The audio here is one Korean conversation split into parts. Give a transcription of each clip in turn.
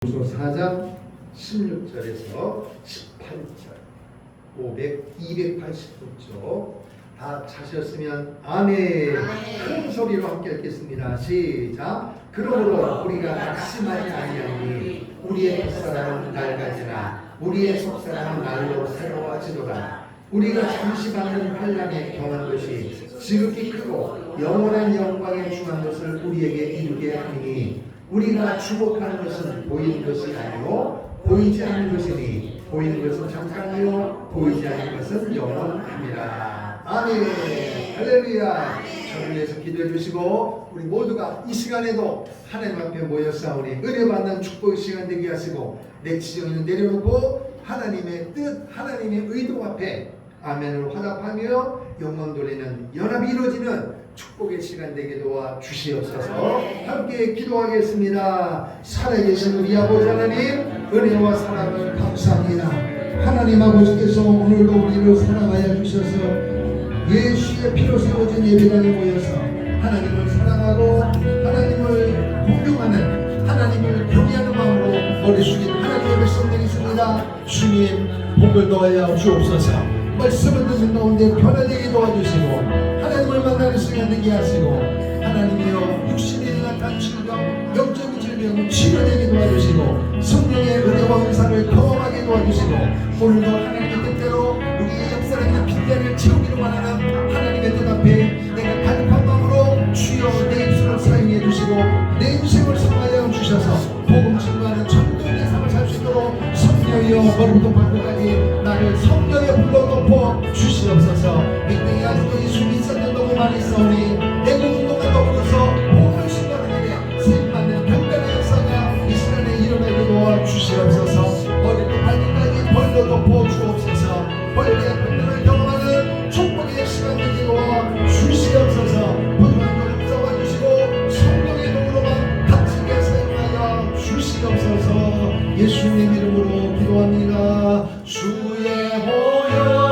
고린도서 4장 16절에서 18절 289쪽 다 찾으셨으면 아멘. 큰 소리로 함께 읽겠습니다. 시작. 그러므로 우리가 낙심하지 아니하니 우리의 첫사랑은 낡아지나 우리의 속사랑은 날로 새로워지도다. 우리가 잠시 받는 환난에 경한 것이 지극히 크고 영원한 영광에 중한 것을 우리에게 이루게 하니 우리가 주목하는 것은 보이는 것이 아니요 보이지 않는 것이니 보이는 것은 잠깐이요 보이지 않는 것은 영원합니다. 아멘. 할렐루야. 저를 위해서 기도해 주시고 우리 모두가 이 시간에도 하나님 앞에 모여싸우니 은혜 받는 축복의 시간 되게 하시고 내 지정을 내려놓고 하나님의 뜻 하나님의 의도 앞에 아멘으로 화답하며 영광 돌리는 연합이 이루어지는 축복의 시간 되게 도와 주시옵소서. 함께 기도하겠습니다. 살아계신 우리 아버지 하나님 은혜와 사랑을 감사합니다. 하나님 아버지께서 오늘도 우리를 사랑하여 주셔서 예수의 피로 세워진 예배당에 모여서 하나님을 사랑하고 하나님을 공경하는 하나님을 경외하는 마음으로 머리 숙인 하나님의 백성들이 있습니다. 주님 복을 더하여 주옵소서. 말씀을 듣는 가운데 편안하게 도와주시고 하나님을 만나는 시간 되게 하시고 하나님이여 육신에 나타난 질병 영적인 질병 치료되게 도와주시고 성령의 은혜와 은사를 경험하게 도와주시고 오늘도 하나님의 뜻대로 우리의 역사를 빈자리를 채우기를 원하는 하나님의 뜻 앞에 내가 간절한 마음으로 주여 내 입술을 사용해 주시고 내 인생을 성하여 주셔서 복음 증거하는 전도의 삶을 살 수 있도록 성령이여 머리부터 발끝까지 나를 성령의 불로 덮어 주시옵소서. 이 땅에 아직도 예수님이 있었던 너무 많이 있사오니 애국운동을 덮어서 복음을 신고하는 일에 쓰임받는 경건의 역사가 이 시간에 일어나게 도와 주시옵소서. 머리부터 발끝까지 벌로 덮어 주옵소서. 벌의 권능을 경험하는 축복의 시간 되게 도와 주시옵소서. 부족한 것을 써와주시고 성령의 도구로만 값지게 사용하여 주시옵소서. 예수님 이름으로 기도합니다. 주의 보혈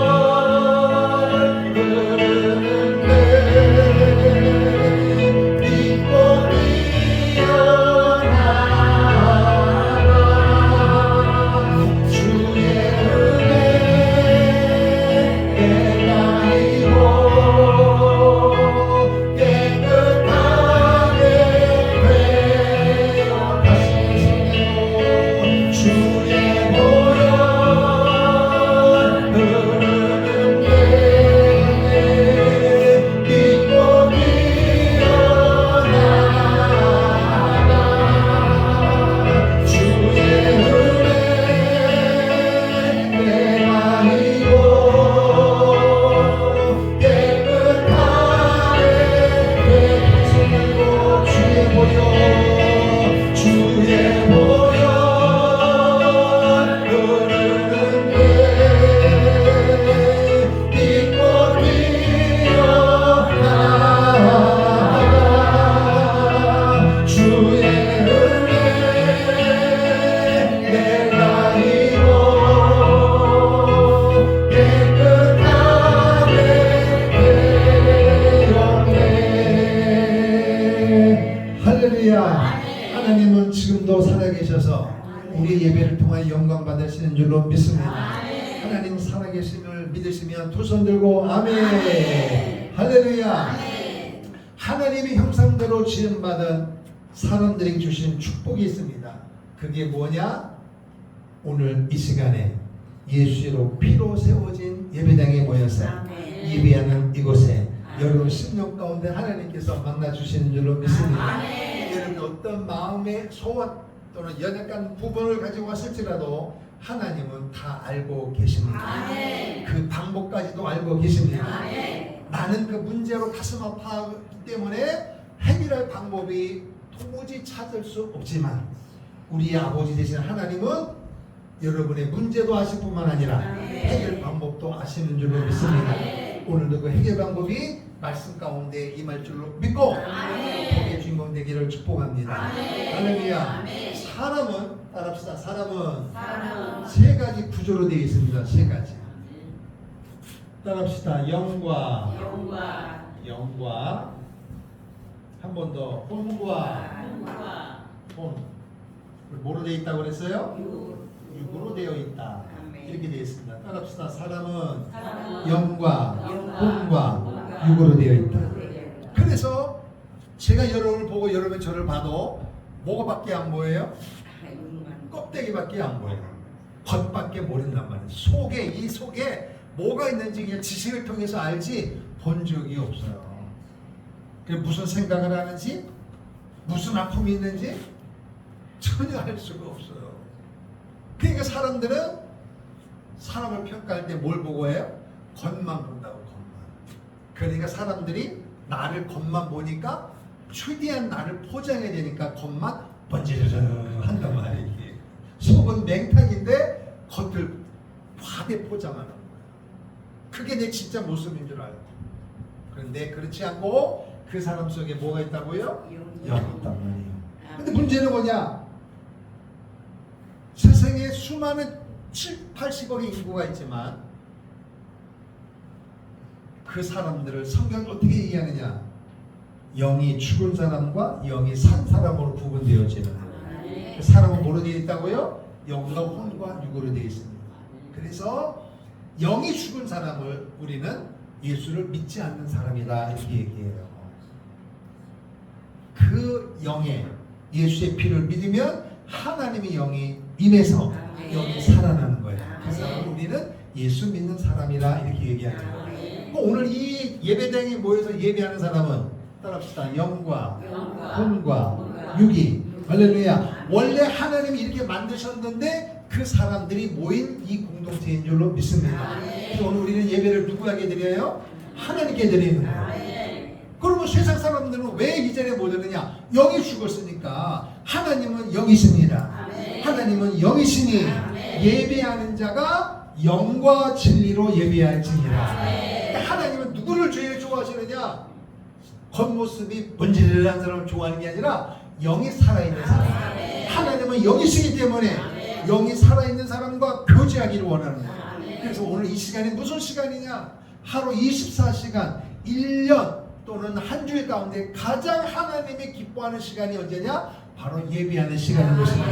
하나님은 지금도 살아계셔서 우리 예배를 통해 영광 받으시는 줄로 믿습니다. 하나님 살아계심을 믿으시면 두 손 들고 아멘. 할렐루야. 하나님의 형상대로 지음받은 사람들에게 주신 축복이 있습니다. 그게 뭐냐? 오늘 이 시간에 예수로 피로 세워진 예배당에 모여서 예배하는 이곳에 여러분 심령 가운데 하나님께서 만나 주시는 줄로 믿습니다. 여러분 어떤 마음의 소원 또는 연약한 부분을 가지고 왔을지라도 하나님은 다 알고 계십니다. 그 방법까지도 알고 계십니다. 나는 그 문제로 가슴 아파하기 때문에 해결할 방법이 도무지 찾을 수 없지만 우리 아버지 되신 하나님은 여러분의 문제도 아실 뿐만 아니라 해결 방법도 아시는 줄로 믿습니다. 오늘도 그 해결 방법이 말씀 가운데 임할 줄로 믿고 복의 주인공 되기를 축복합니다. 할렐루야. 사람은 따라합시다. 사람은 세 가지 구조로 되어 있습니다. 세 가지. 따라합시다. 영과 한 번 더. 혼과 혼. 뭐로 되어 있다고 그랬어요? 육으로 되어 있다. 이렇게 되어 있습니다. 따라합시다. 사람은 영과 혼과 육으로 되어 있다. 그래서 제가 여러분을 보고 여러분 저를 봐도 뭐가밖에 안 보여요? 껍데기밖에 안 보여요. 겉밖에 모른단 말이에요. 이 속에 뭐가 있는지 그냥 지식을 통해서 알지 본 적이 없어요. 무슨 생각을 하는지, 무슨 아픔이 있는지 전혀 알 수가 없어요. 그러니까 사람들은 사람을 평가할 때 뭘 보고 해요? 겉만 본다고, 겉만. 그러니까 사람들이 나를 겉만 보니까 최대한 나를 포장해야 되니까 겉만 번지르르 한단 말이에요. 속은 맹탕인데 겉을 과대 포장하는 거예요. 그게 내 진짜 모습인 줄 알고. 그런데 그렇지 않고 그 사람 속에 뭐가 있다고요? 영이 있단 말이에요. 근데 문제는 뭐냐? 세상에 수많은 7, 80억의 인구가 있지만 그 사람들을 성경은 어떻게 얘기하느냐? 영이 죽은 사람과 영이 산 사람으로 구분되어지는 거예요. 사람은 뭐로 되어 있다고요? 영과 혼과 육으로 되어 있습니다. 그래서 영이 죽은 사람을 우리는 예수를 믿지 않는 사람이다 이렇게 얘기해요. 그 영에 예수의 피를 믿으면 하나님의 영이 임해서 영이 살아나는 거예요. 그 사람은 우리는 예수 믿는 사람이라 이렇게 얘기하죠. 오늘 이 예배당에 모여서 예배하는 사람은 따라합시다. 영과 혼과 육이 할렐루야. 원래 하나님이 이렇게 만드셨는데 그 사람들이 모인 이 공동체인 줄로 믿습니다. 그래서 오늘 우리는 예배를 누구에게 드려요? 하나님께 드리는 거예요. 그러면 세상 사람들은 왜 이 자리에 모였느냐? 영이 죽었으니까. 하나님은 영이십니다. 하나님은 영이시니 예배하는 자가 영과 진리로 예배할지니라. 하나님은 누구를 제일 좋아하시느냐? 겉모습이 번지르르한 사람을 좋아하는 게 아니라 영이 살아있는 사람. 하나님은 영이시기 때문에 영이 살아있는 사람과 교제하기를 원하는 거예요. 그래서 오늘 이 시간이 무슨 시간이냐? 하루 24시간 1년 또는 한 주일 가운데 가장 하나님이 기뻐하는 시간이 언제냐? 바로 예배하는 시간인 것입니다.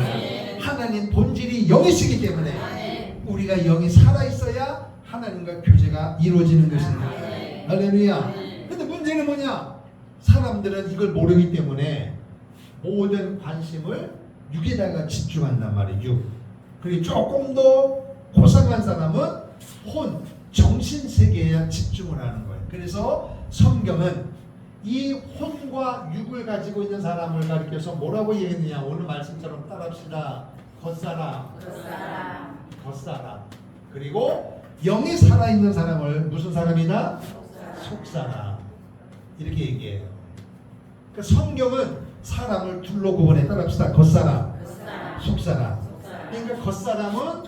하나님 본질이 영이시기 때문에 우리가 영이 살아있어야 하나님과 교제가 이루어지는 것입니다. 할렐루야. 근데 문제는 뭐냐? 사람들은 이걸 모르기 때문에 모든 관심을 육에다가 집중한단 말이에요. 육. 그리고 조금 더 고상한 사람은 혼, 정신세계에 집중을 하는 거예요. 그래서 성경은 이 혼과 육을 가지고 있는 사람을 가리켜서 뭐라고 얘기했느냐? 오늘 말씀처럼 따라합시다. 겉사람. 그리고 영이 살아있는 사람을 무슨 사람이다? 속사람. 이렇게 얘기해요. 그러니까 성경은 사람을 둘로 구분해. 따라합시다. 겉사람, 속사람. 그러니까 겉사람은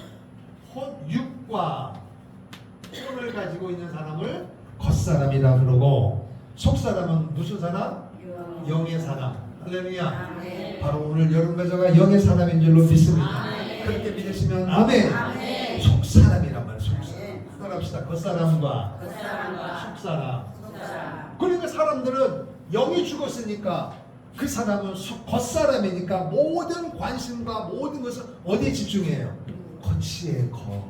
육과 혼을 가지고 있는 사람을 겉사람이라 그러고, 속사람은 무슨 사람? 영의 사람. 할렐루야. 바로 오늘 여러분과 제가 영의 사람인 줄로 믿습니다. 그렇게 믿으시면 아멘. 속사람이란 말이에요. 속사람. 따라합시다. 겉사람과 속사람. 그러니까 사람들은 영이 죽었으니까 그 사람은 겉사람이니까 모든 관심과 모든 것을 어디에 집중해요? 겉이에 겉.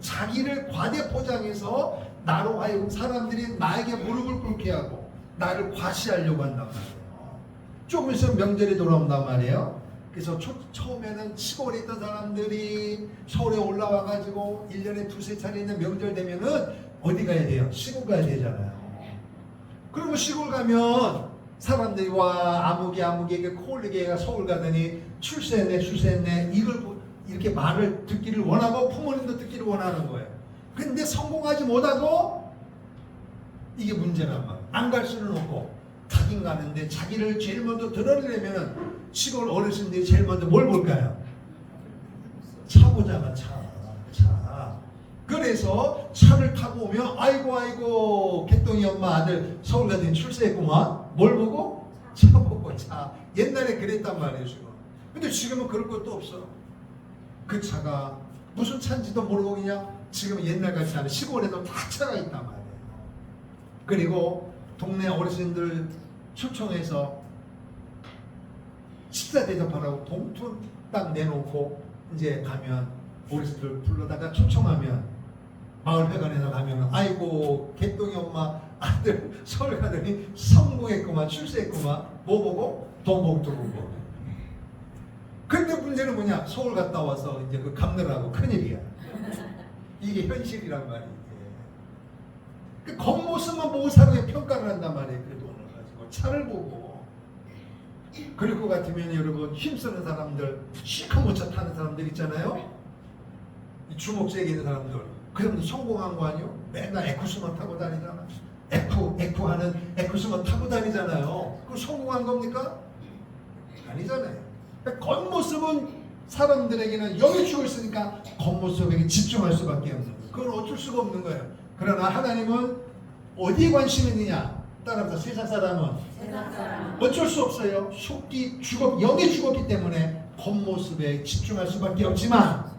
자기를 과대 포장해서 나로 하여금 사람들이 나에게 무릎을 꿇게 하고 나를 과시하려고 한단 말이에요. 조금 있으면 명절이 돌아온단 말이에요. 그래서 처음에는 시골에 있던 사람들이 서울에 올라와가지고 1년에 두세 차례 있는 명절 되면은 어디 가야 돼요? 시골 가야 되잖아요. 그러면 시골 가면 사람들이 와 아무개에게 코올리게가 서울 가더니 출세했네 이걸 이렇게 말을 듣기를 원하고 부모님도 듣기를 원하는 거예요. 근데 성공하지 못하고 이게 문제란 말이에요. 안 갈 수는 없고 가긴 가는데 자기를 제일 먼저 드러내려면 시골 어르신들이 제일 먼저 뭘 볼까요? 차 보자가 차. 그래서 차를 타고 오면 아이고 개똥이 엄마 아들 서울 가더니 출세했구만. 뭘 보고? 차 보고 차. 옛날에 그랬단 말이에요 지금. 근데 지금은 그럴 것도 없어. 그 차가 무슨 차인지도 모르고 그냥 지금 옛날 같지 않은 시골에도 다 차가 있단 말이에요. 그리고 동네 어르신들 초청해서 식사 대접하라고 봉투 딱 내놓고 이제 가면 어르신들 불러다가 초청하면 마을 회관에서 가면 아이고 개똥이 엄마 아들 서울 가더니 성공했구만 출세했구만 뭐 보고 돈 봉투 보고. 근데 문제는 뭐냐? 서울 갔다 와서 이제 그 갚느라고 큰일이야. 이게 현실이란 말이지. 그 겉모습만 보고 사람의 평가를 한단 말이에요. 그 돈을 가지고 차를 보고. 그럴 것 같으면 여러분 힘쓰는 사람들, 시커멓게 타는 사람들 있잖아요. 이 주먹색 있는 사람들. 그 사람들 성공한 거 아니요? 맨날 에쿠스만 타고 다니잖아. 에쿠하는 에쿠스만 타고 다니잖아요. 그럼 성공한 겁니까? 아니잖아요. 그러니까 겉모습은 사람들에게는 영이 죽어 있으니까 겉모습에게 집중할 수밖에 없는 거예요. 그건 어쩔 수가 없는 거예요. 그러나 하나님은 어디에 관심이 있느냐? 따라서 세상 사람은 어쩔 수 없어요. 속기 영이 죽었기 때문에 겉모습에 집중할 수밖에 없지만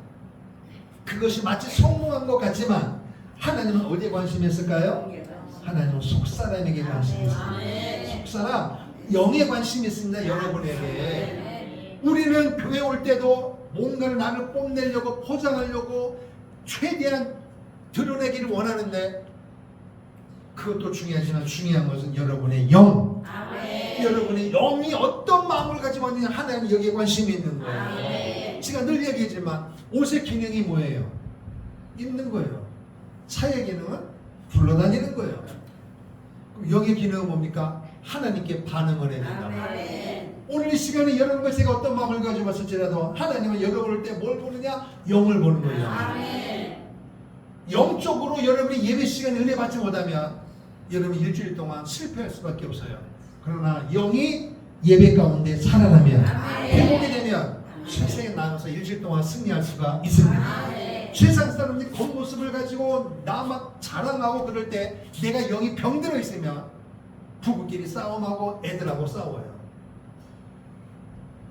그것이 마치 성공한 것 같지만 하나님은 어디에 관심이 있을까요? 하나님은 속사람에게 관심이 있습니다. 속사람 영에 관심이 있습니다. 여러분에게. 우리는 교회 올 때도 뭔가를 나를 뽐내려고 포장하려고 최대한 드러내기를 원하는데 그것도 중요하지만 중요한 것은 여러분의 영. 여러분의 영이 어떤 마음을 가지고 있느냐 하나님은 여기에 관심이 있는 거예요. 제가 늘 얘기하지만 옷의 기능이 뭐예요? 입는 거예요. 차의 기능은 굴러다니는 거예요. 그럼 영의 기능은 뭡니까? 하나님께 반응을 해야 된다. 오늘 이 시간에 여러분과 제가 어떤 마음을 가지고 왔을지라도 하나님은 여러분을 때 뭘 보느냐? 영을 보는 거예요. 영적으로 여러분이 예배 시간에 은혜 받지 못하면 여러분 일주일 동안 실패할 수밖에 없어요. 그러나 영이 예배 가운데 살아나면 회복이 되면 세상에 나가서 일주일 동안 승리할 수가 있습니다. 세상 사람들이 겉모습을 가지고 나 막 자랑하고 그럴 때 내가 영이 병들어 있으면 부부끼리 싸움하고 애들하고 싸워요.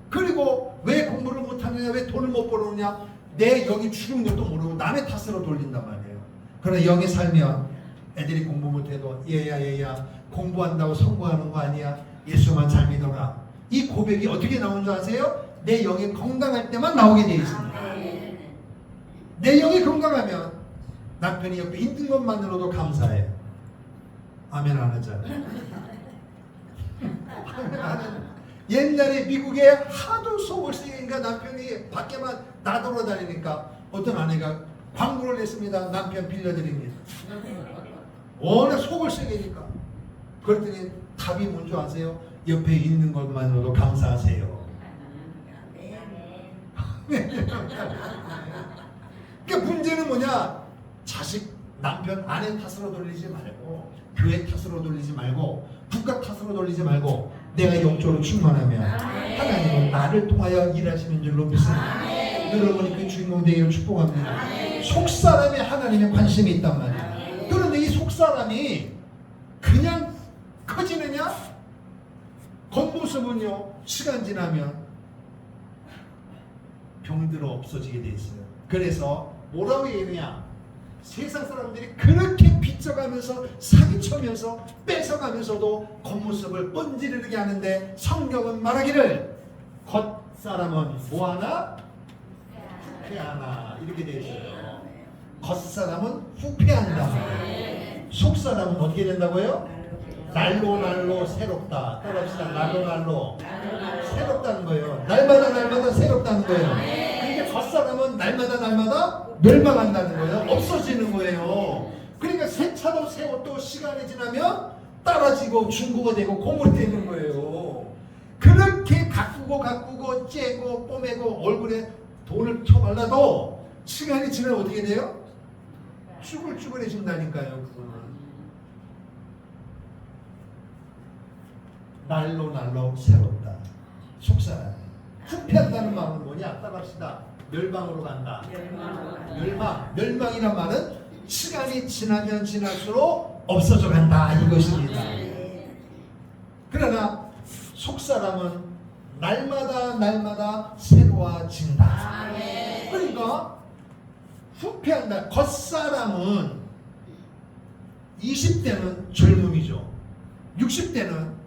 그리고 왜 공부를 못하느냐, 왜 돈을 못 벌느냐, 내 영이 죽은 것도 모르고 남의 탓으로 돌린단 말이에요. 그러나 영이 살면 애들이 공부 못해도 얘야 공부한다고 성공하는 거 아니야. 예수만 잘 믿어라. 이 고백이 어떻게 나오는 줄 아세요? 내 영이 건강할 때만 나오게 되어 있습니다. 내 영이 건강하면 남편이 옆에 있는 것만으로도 감사해요. 아멘 안 하잖아요. 아멘 안 하잖아요. 옛날에 미국에 하도 속을 쓰니까 남편이 밖에만 나돌아다니니까 어떤 아내가 광고를 냈습니다. 남편 빌려드립니다. 워낙 속을 쓰니까. 그랬더니 답이 뭔지 아세요? 옆에 있는 것만으로도 감사하세요. 그러니까 문제는 뭐냐? 자식, 남편, 아내 탓으로 돌리지 말고 교회 탓으로 돌리지 말고 국가 탓으로 돌리지 말고 내가 영적으로 충만하면 하나님은 나를 통하여 일하시는 줄로 믿습니다. 여러분이 그 주인공 되기를 축복합니다. 속사람에 하나님의 관심이 있단 말이에요. 그런데 이 속사람이 그냥 커지느냐? 겉모습은요 시간 지나면 병들어 없어지게 돼 있어요. 그래서 뭐라고 얘기하냐? 세상 사람들이 그렇게 빚져가면서 사기쳐면서 뺏어가면서도 겉모습을 뻔지르게 하는데 성경은 말하기를 겉사람은 뭐하나? 후패하나 이렇게 되어 있어요. 겉사람은 후패한다. 속사람은 어떻게 된다고요? 날로 새롭다. 따라합시다. 날로 새롭다는 거예요. 날마다 새롭다는 거예요. 근데 겉사람은 날마다 멸망한다는 거예요. 없어지는 거예요. 그러니까 새 차도 새 옷도 시간이 지나면 떨어지고 중고가 되고 고물이 되는 거예요. 그렇게 가꾸고 째고 뽀매고 얼굴에 돈을 쳐발라도 시간이 지나면 어떻게 돼요? 쭈글쭈글해진다니까요. 그거는 날로 새롭다. 속사람. 후패한다는 말은 뭐냐? 따라합시다. 멸망으로 간다. 멸망이란 말은 시간이 지나면 지날수록 없어져 간다 이것입니다. 그러나 속사람은 날마다 새로워진다. 그러니까 후패한다. 겉사람은 20대는 젊음이죠. 60대는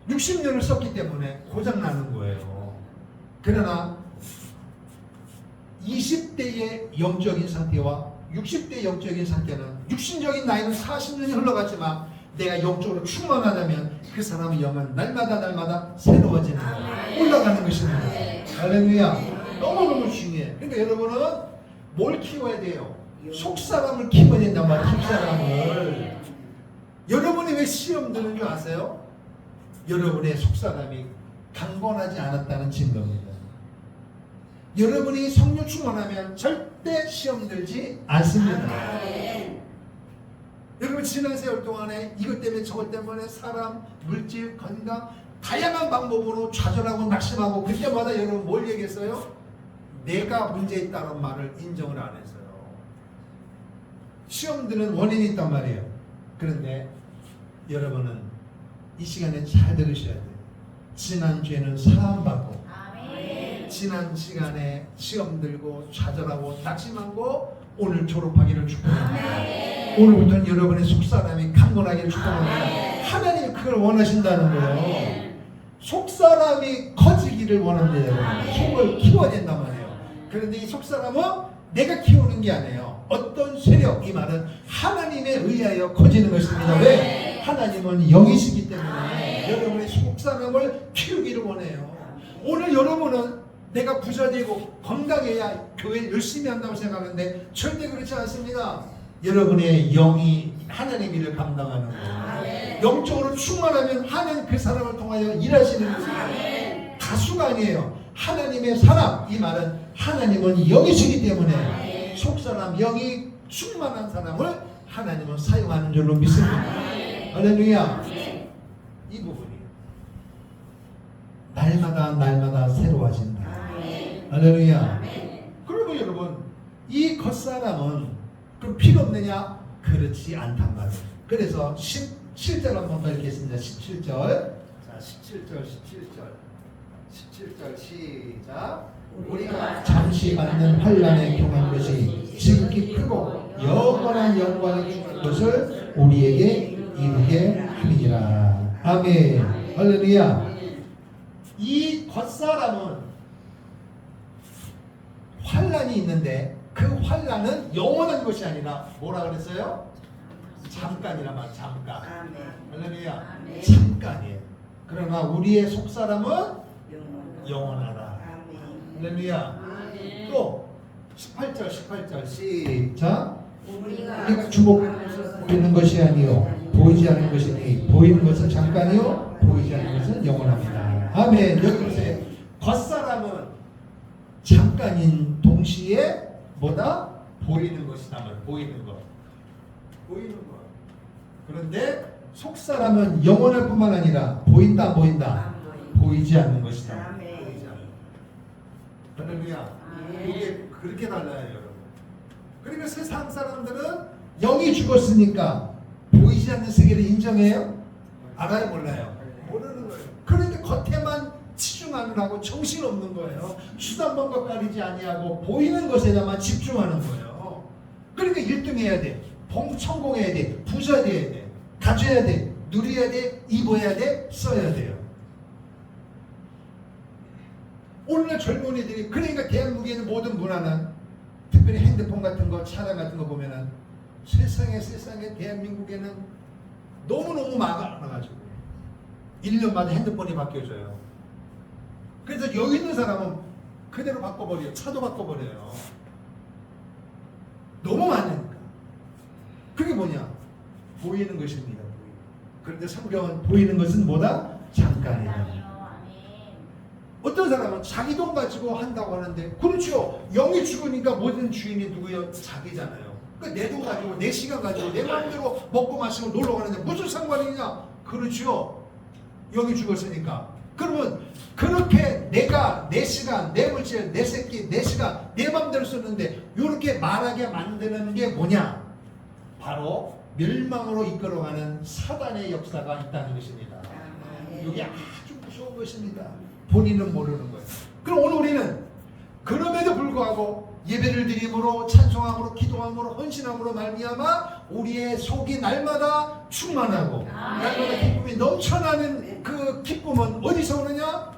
60년을 썼기 때문에 고장나는 거예요. 그러나 20대의 영적인 상태와 60대 영적인 상태는 육신적인 나이는 40년이 흘러갔지만 내가 영적으로 충만하다면 그 사람의 영은 날마다 새로워지는 거예요. 올라가는 것입니다. 할렐루야. 너무너무 중요해. 그러니까 여러분은 뭘 키워야 돼요? 속사람을 키워야 된단 말이에요. 속사람을. 여러분이 왜 시험 드는 줄 아세요? 여러분의 속사람이 강건하지 않았다는 증거입니다. 여러분이 성령 충만하면 절대 시험 들지 않습니다. 여러분 지난 세월 동안에 이것 때문에 저것 때문에 사람, 물질, 건강 다양한 방법으로 좌절하고 낙심하고 그때마다 여러분 뭘 얘기했어요? 내가 문제 있다는 말을 인정을 안 했어요. 시험 드는 원인이 있단 말이에요. 그런데 여러분은 이 시간에 잘 들으셔야 돼요. 지난주에는 사함받고 지난 시간에 시험 들고 좌절하고 낙심하고 오늘 졸업하기를 축복합니다. 오늘부터는 여러분의 속사람이 강건하기를 축복합니다. 하나님이 그걸 원하신다는 거예요. 속사람이 커지기를 원합니다. 속을 키워야 된단 말이에요. 그런데 이 속사람은 내가 키우는 게 아니에요. 어떤 세력, 이 말은 하나님에 의하여 커지는 것입니다. 왜? 하나님은 영이시기 때문에 여러분의 속사람을 키우기를 원해요. 오늘 여러분은 내가 부자되고 건강해야 교회 열심히 한다고 생각하는데 절대 그렇지 않습니다. 여러분의 영이 하나님 일을 감당하는 거예요. 영적으로 충만하면 하나님 그 사람을 통하여 일하시는 거예요. 다수가 아니에요. 하나님의 사람, 이 말은 하나님은 영이시기 때문에 속사람 영이 충만한 사람을 하나님은 사용하는 줄로 믿습니다. 할렐루야. 이 부분이 날마다 새로워진다. 할렐루야. 그러면 여러분 이 겉사람은 그럼 필요 없느냐? 그렇지 않단 말이에요. 그래서 17절 한번 더 읽겠습니다. 17절. 자, 17절 시작. 우리가 잠시 받는 환난에 경한 것이 지극히 크고 영원한 영광이 주는 것을 우리에게 이루게 함이니라. 아멘. 할렐루야. 이 겉사람은 환난이 있는데 그 환난은 영원한 것이 아니라 뭐라 그랬어요? 잠깐이라 말. 잠깐. 할렐루야. 잠깐이에요. 그러나 우리의 속사람은 영원하다. 할렐루야. 또 18절 시작. 우리가 주목되는 것이 아니요 보이지 않는 것이니 보이는 것은 잠깐이요 보이지 않는 것은 영원합니다. 아멘. 여기 보세요. 겉사람은 잠깐인 동시에 뭐다? 보이는 것이다. 보이는 것. 그런데 속사람은 영원할 뿐만 아니라 보인다 안 보인다? 보이지 않는 것이다. 할렐루야. 이게 그렇게 달라요, 여러분. 그러니까 세상 사람들은 영이 죽었으니까 보이지 않는 세계를 인정해요? 알아요, 몰라요? 모르는 거예요. 그런데 겉에만 치중하느라고 정신없는 거예요. 수단방법 가리지 아니하고 보이는 것에다만 집중하는 거예요. 그러니까 1등 해야 돼. 성공해야 돼. 부자 돼야 돼. 가져야 돼. 누려야 돼. 입어야 돼. 써야 돼요. 오늘날 젊은이들이 그러니까 대한민국에 있는 모든 문화는 특별히 핸드폰 같은 거 차량 같은 거 보면은 세상에 대한민국에는 너무너무 많아가지고 1년마다 핸드폰이 바뀌어져요. 그래서 여기 있는 사람은 그대로 바꿔버려요. 차도 바꿔버려요. 너무 많으니까. 그게 뭐냐? 보이는 것입니다. 그런데 성경은 보이는 것은 뭐다? 잠깐이다. 어떤 사람은 자기 돈 가지고 한다고 하는데 그렇죠. 영이 죽으니까 모든 주인이 누구예요? 자기잖아요. 그러니까 내 돈 가지고 내 시간 가지고 내 마음대로 먹고 마시고 놀러 가는데 무슨 상관이냐? 그렇죠. 영이 죽었으니까. 그러면 그렇게 내가 내 시간, 내 물질, 내 새끼, 내 시간, 내 마음대로 썼는데 이렇게 말하게 만드는 게 뭐냐? 바로 멸망으로 이끌어가는 사단의 역사가 있다는 것입니다. 이게 아주 무서운 것입니다. 본인은 모르는 거예요. 그럼 오늘 우리는 그럼에도 불구하고 예배를 드림으로 찬송함으로 기도함으로 헌신함으로 말미암아 우리의 속이 날마다 충만하고 날마다 기쁨이 넘쳐나는 그 기쁨은 어디서 오느냐?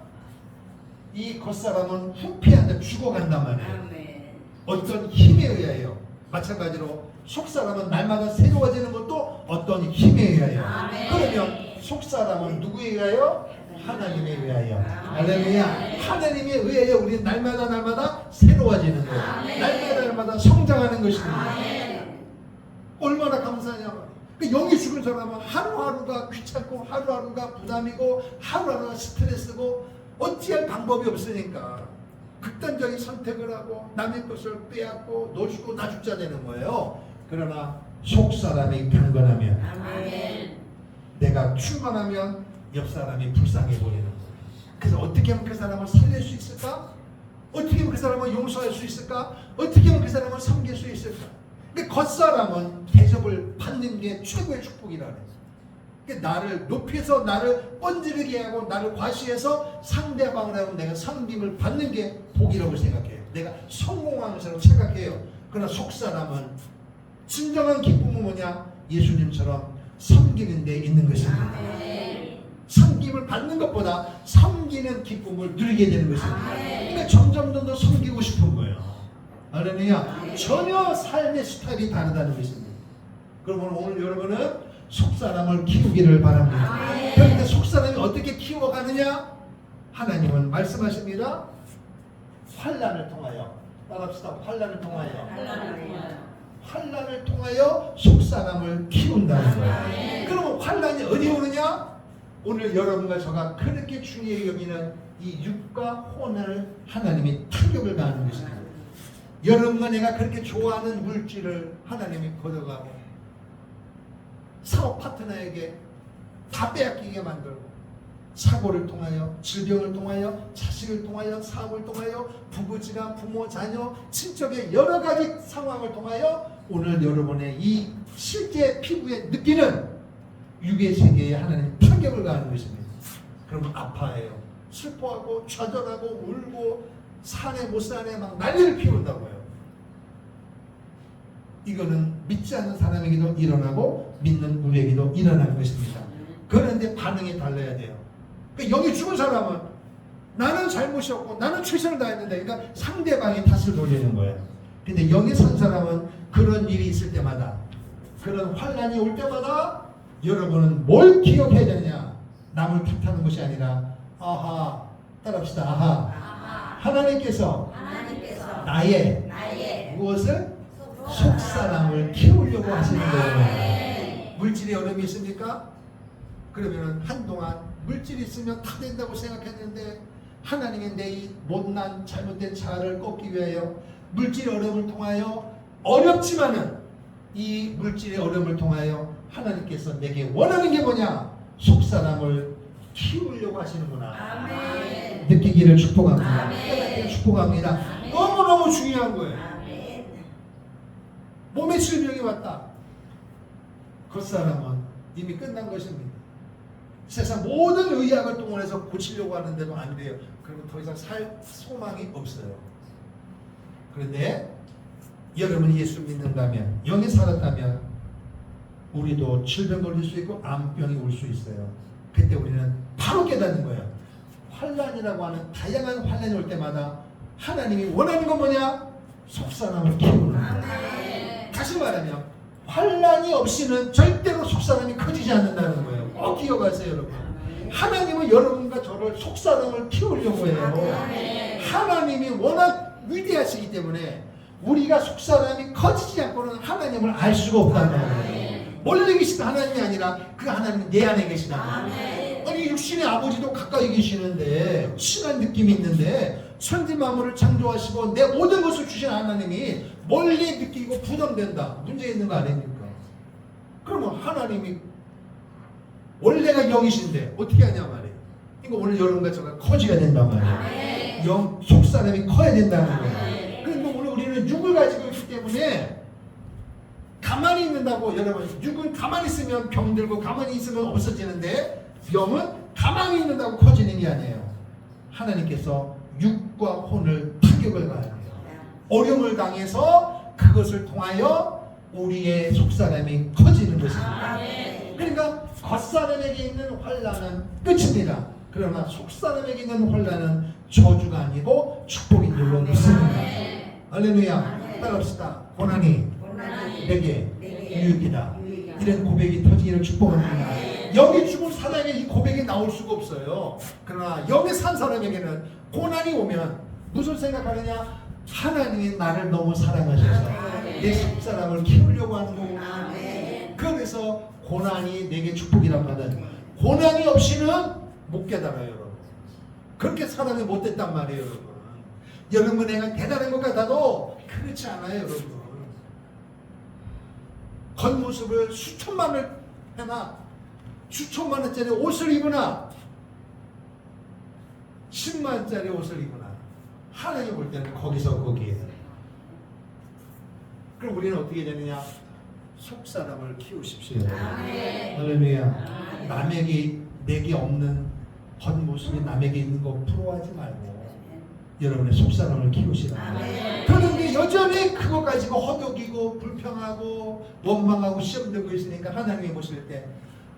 이 겉사람은 후패한다, 죽어간단 말이에요. 아멘. 어떤 힘에 의하여. 마찬가지로 속사람은 날마다 새로워지는 것도 어떤 힘에 의하여. 아멘. 그러면 속사람은 누구에 의하여? 하나님에 의하여. 할렐루야. 하나님에 의하여 우리는 날마다 새로워지는 거예요. 날마다 성장하는 것입니다. 얼마나 감사하냐. 그 영이 죽은 사람은 하루하루가 귀찮고 하루하루가 부담이고 하루하루가 스트레스고 어찌할 방법이 없으니까 극단적인 선택을 하고 남의 것을 빼앗고 너 죽고 나 죽자 되는 거예요. 그러나 속사람이 강건하면 아멘. 내가 충만하면 옆 사람이 불쌍해 보이는 거예요. 그래서 어떻게 하면 그 사람을 살릴 수 있을까? 어떻게 하면 그 사람을 용서할 수 있을까? 어떻게 하면 그 사람을 섬길 수 있을까? 근데 겉사람은 대접을 받는 게 최고의 축복이라네. 그러니까 나를 높여서 나를 번지르게 하고 나를 과시해서 상대방을 하고 내가 섬김을 받는 게 복이라고 생각해요. 내가 성공한 것으로 생각해요. 그러나 속사람은 진정한 기쁨은 뭐냐? 예수님처럼 섬기는 데 있는 것입니다. 아멘. 섬김을 받는 것보다 섬기는 기쁨을 누리게 되는 것입니다. 그러니까 점점 더 섬기고 싶은 거예요. 할렐루야. 전혀 삶의 스타일이 다르다는 것입니다. 그러면 오늘 여러분은 속사람을 키우기를 바랍니다. 그런데 속사람이 어떻게 키워가느냐? 하나님은 말씀하십니다. 환난을 통하여. 따라합시다. 환난을 통하여. 환난을 통하여 속사람을 키운다는 거예요. 그러면 환난이 어디 오느냐? 오늘 여러분과 저가 그렇게 중요히 여기는 이 육과 혼을 하나님이 타격을 가하는 것입니다. 여러분과 내가 그렇게 좋아하는 물질을 하나님이 걷어가고 사업 파트너에게 다 빼앗기게 만들고 사고를 통하여 질병을 통하여 자식을 통하여 사업을 통하여 부부지간 부모 자녀 친척의 여러 가지 상황을 통하여 오늘 여러분의 이 실제 피부에 느끼는 육의 세계에 하나님 타격을 가하는 것입니다. 그러면 아파해요. 슬퍼하고 좌절하고 울고 사네 못 사네 막 난리를 피운다고요. 이거는 믿지 않는 사람에게도 일어나고 믿는 우리에게도 일어나는 것입니다. 그런데 반응이 달라야 돼요. 그러니까 영이 죽은 사람은 나는 잘못이 없고 나는 최선을 다했는데 그러니까 상대방이 탓을 돌리는 거예요. 근데 영이 산 사람은 그런 일이 있을 때마다 그런 환난이 올 때마다 여러분은 뭘 기억해야 되느냐? 남을 탓하는 것이 아니라 아하 따라합시다. 아하 하나님께서 나의 무엇을? 속사람을 키우려고 하시는 거예요. 물질에 어려움이 있습니까? 그러면 한동안 물질이 있으면 다 된다고 생각했는데 하나님의 내 이 못난 잘못된 자아를 꺾기 위하여 물질의 어려움을 통하여 어렵지만은 이 물질의 어려움을 통하여 하나님께서 내게 원하는 게 뭐냐? 속사람을 키우려고 하시는구나. 아멘. 느끼기를 축복합니다. 아멘. 깨닫기를 축복합니다. 너무너무 중요한 거예요. 아멘. 몸에 질병이 왔다. 겉사람은 이미 끝난 것입니다. 세상 모든 의학을 동원해서 고치려고 하는데도 안 돼요. 그러면 더 이상 살 소망이 없어요. 그런데 여러분이 예수 믿는다면, 영이 살았다면 우리도 질병 걸릴 수 있고 암병이 올 수 있어요. 그때 우리는 바로 깨닫는 거예요. 환난이라고 하는 다양한 환난이 올 때마다 하나님이 원하는 건 뭐냐? 속사람을 키우는 거예요. 다시 말하면 환난이 없이는 절대로 속사람이 커지지 않는다는 거예요. 꼭 기억하세요, 여러분. 하나님은 여러분과 저를 속사람을 키우려고 해요. 하나님이 워낙 위대하시기 때문에 우리가 속사람이 커지지 않고는 하나님을 알 수가 없다는 거예요. 멀리 계신 하나님이 아니라 그 하나님은 내 안에 계시다는 거예요. 아니 육신의 아버지도 가까이 계시는데 친한 느낌이 있는데 천지 만물을 창조하시고 내 모든 것을 주신 하나님이 멀리 느끼고 부담된다. 문제 있는 거 아닙니까? 그러면 하나님이 원래가 영이신데 어떻게 하냐 말이에요. 이거 오늘 여러분과 저가 커져야 된단 말이에요. 영 속사람이 커야 된다는 거예요. 그런데 오늘 우리는 육을 가지고 있기 때문에 가만히 있는다고 여러분 육은 가만히 있으면 병들고 가만히 있으면 없어지는데 영은 가만히 있는다고 커지는 게 아니에요. 하나님께서 육과 혼을 타격을 가야 돼요. 어려움을 당해서 그것을 통하여 우리의 속사람이 커지는 것입니다. 그러니까 겉사람에게 있는 환난은 끝입니다. 그러나 속사람에게 있는 환난은 저주가 아니고 축복인 줄로 믿습니다. 아멘. 할렐루야. 아멘. 따라합시다. 고난이 고난이 내게 내게 유익이다. 유익이다. 이런 고백이 터지기를 축복합니다. 아멘. 영이 죽은 사람에게 이 고백이 나올 수가 없어요. 그러나 영이 산 사람에게는 고난이 오면 무슨 생각하느냐? 하나님이 나를 너무 사랑하셔서 아멘. 내 속사람을 키우려고 하는 거구나. 아멘. 그래서 고난이 내게 축복이란 말은 고난이 없이는 못 깨달아요, 여러분. 그렇게 사람이 못됐단 말이에요, 여러분. 여러분 내가 대단한 것 같아도 그렇지 않아요, 여러분. 겉모습을 수천만을 해나 수천만 원짜리 옷을 입으나 10만 원짜리 옷을 입으나 하나님 볼 때는 거기서 거기에요. 그럼 우리는 어떻게 되느냐? 속사람을 키우십시오. 아멘. 할렐루야. 아멘. 남에게 내게 없는 겉모습이 남에게 있는 거 부러워하지 말고 여러분의 속사람을 키우시라. 아멘. 그런데 여전히 그거 가지고 허덕이고 불평하고 원망하고 시험 들고 있으니까 하나님이 보실 때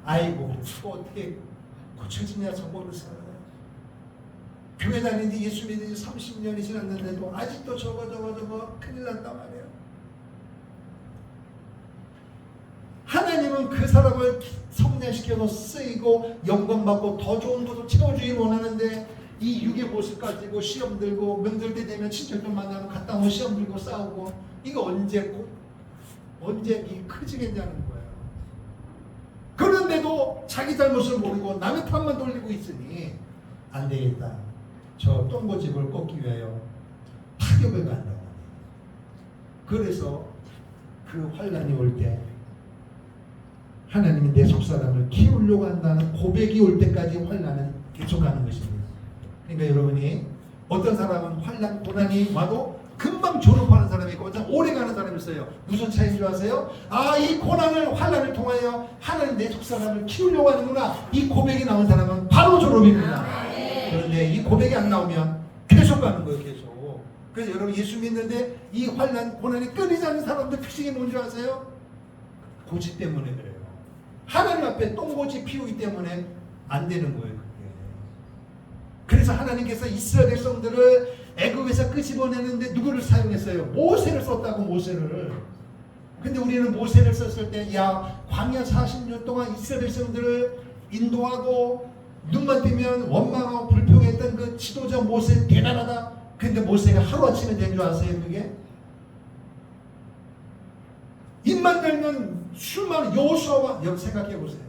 아이고 저거 어떻게 고쳐지냐 저거로서 교회 다닌 지 예수 믿은 지 30년이 지났는데도 아직도 저거 큰일 났단 말이에요. 하나님은 그 사람을 성장시켜서 쓰이고 영광받고 더 좋은 것도 채워주길 원하는데 이 육의 모습 가지고 시험 들고 명절 때 되면 친척들 만나면 갔다 오면 시험 들고 싸우고 이거 언제 이 커지겠냐는 거예요. 그런데도 자기 잘못을 모르고 남의 탓만 돌리고 있으니 안 되겠다. 저 똥고집을 꺾기 위하여 타격을 간다고. 그래서 그 환란이 올 때 하나님이 내 속사람을 키우려고 한다는 고백이 올 때까지 환란은 계속하는 것입니다. 그러니까 여러분이 어떤 사람은 환란 고난이 와도 금방 졸업하는 사람이 있고 오래 가는 사람이 있어요. 무슨 차이인 줄 아세요? 이 고난을 환란을 통하여 하나님 내 속사람을 키우려고 하는구나. 이 고백이 나온 사람은 바로 졸업입니다. 그런데 이 고백이 안 나오면 계속 가는 거예요. 계속. 그래서 여러분 예수 믿는데 이 환란 고난이 끊이지 않는 사람들 특징이 뭔지 아세요? 고집 때문에 그래요. 하나님 앞에 똥고집 피우기 때문에 안 되는 거예요. 그게. 그래서 하나님께서 이스라엘 백성들을 애굽에서 끄집어내는데 누구를 사용했어요? 모세를 썼다고. 모세를. 근데 우리는 모세를 썼을 때 야 광야 40년 동안 이스라엘 백성들을 인도하고 눈만 뜨면 원망하고 불평했던 그 지도자 모세 대단하다. 근데 모세가 하루아침에 된 줄 아세요? 그게? 입만 열면 수많은 여호수아와 여러분 생각해 보세요.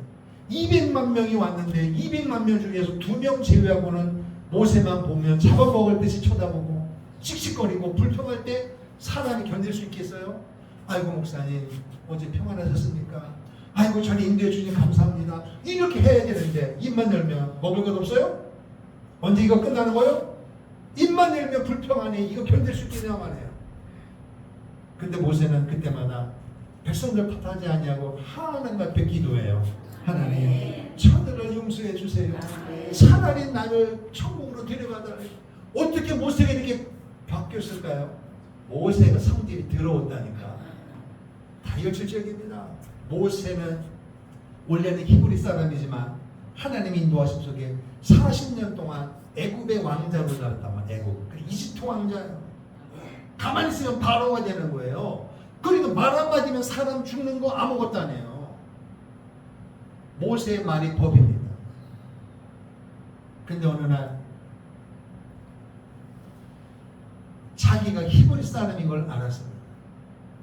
200만 명이 왔는데 200만 명 중에서 2명 제외하고는 모세만 보면 잡아먹을 듯이 쳐다보고 씩씩거리고 불평할 때 사람이 견딜 수 있겠어요? 아이고 목사님 어제 평안하셨습니까? 아이고 저를 인도해 주니 감사합니다. 이렇게 해야 되는데 입만 열면 먹을 것 없어요? 언제 이거 끝나는 거예요? 입만 열면 불평하니 이거 견딜 수 있겠냐 말이에요. 근데 모세는 그때마다 백성들 탓하지 아니하고 하나님 앞에 기도해요. 하나님 저들을 용서해 주세요. 차라리 나를 천국으로 데려가달라. 어떻게 모세가 이렇게 바뀌었을까요? 모세가 성질이 더러웠다니까. 다이어트적입니다. 모세는 원래는 히브리 사람이지만 하나님 인도하심 속에 40년 동안 애굽의 왕자로 살았단 말이에요. 애굽. 이집트 왕자예요. 가만히 있으면 바로가 되는 거예요. 그러니까 말 한마디면 사람 죽는 거 아무것도 아니에요. 모세의 말이 법입니다. 근데 어느 날 자기가 히브리 사람인 걸 알았습니다.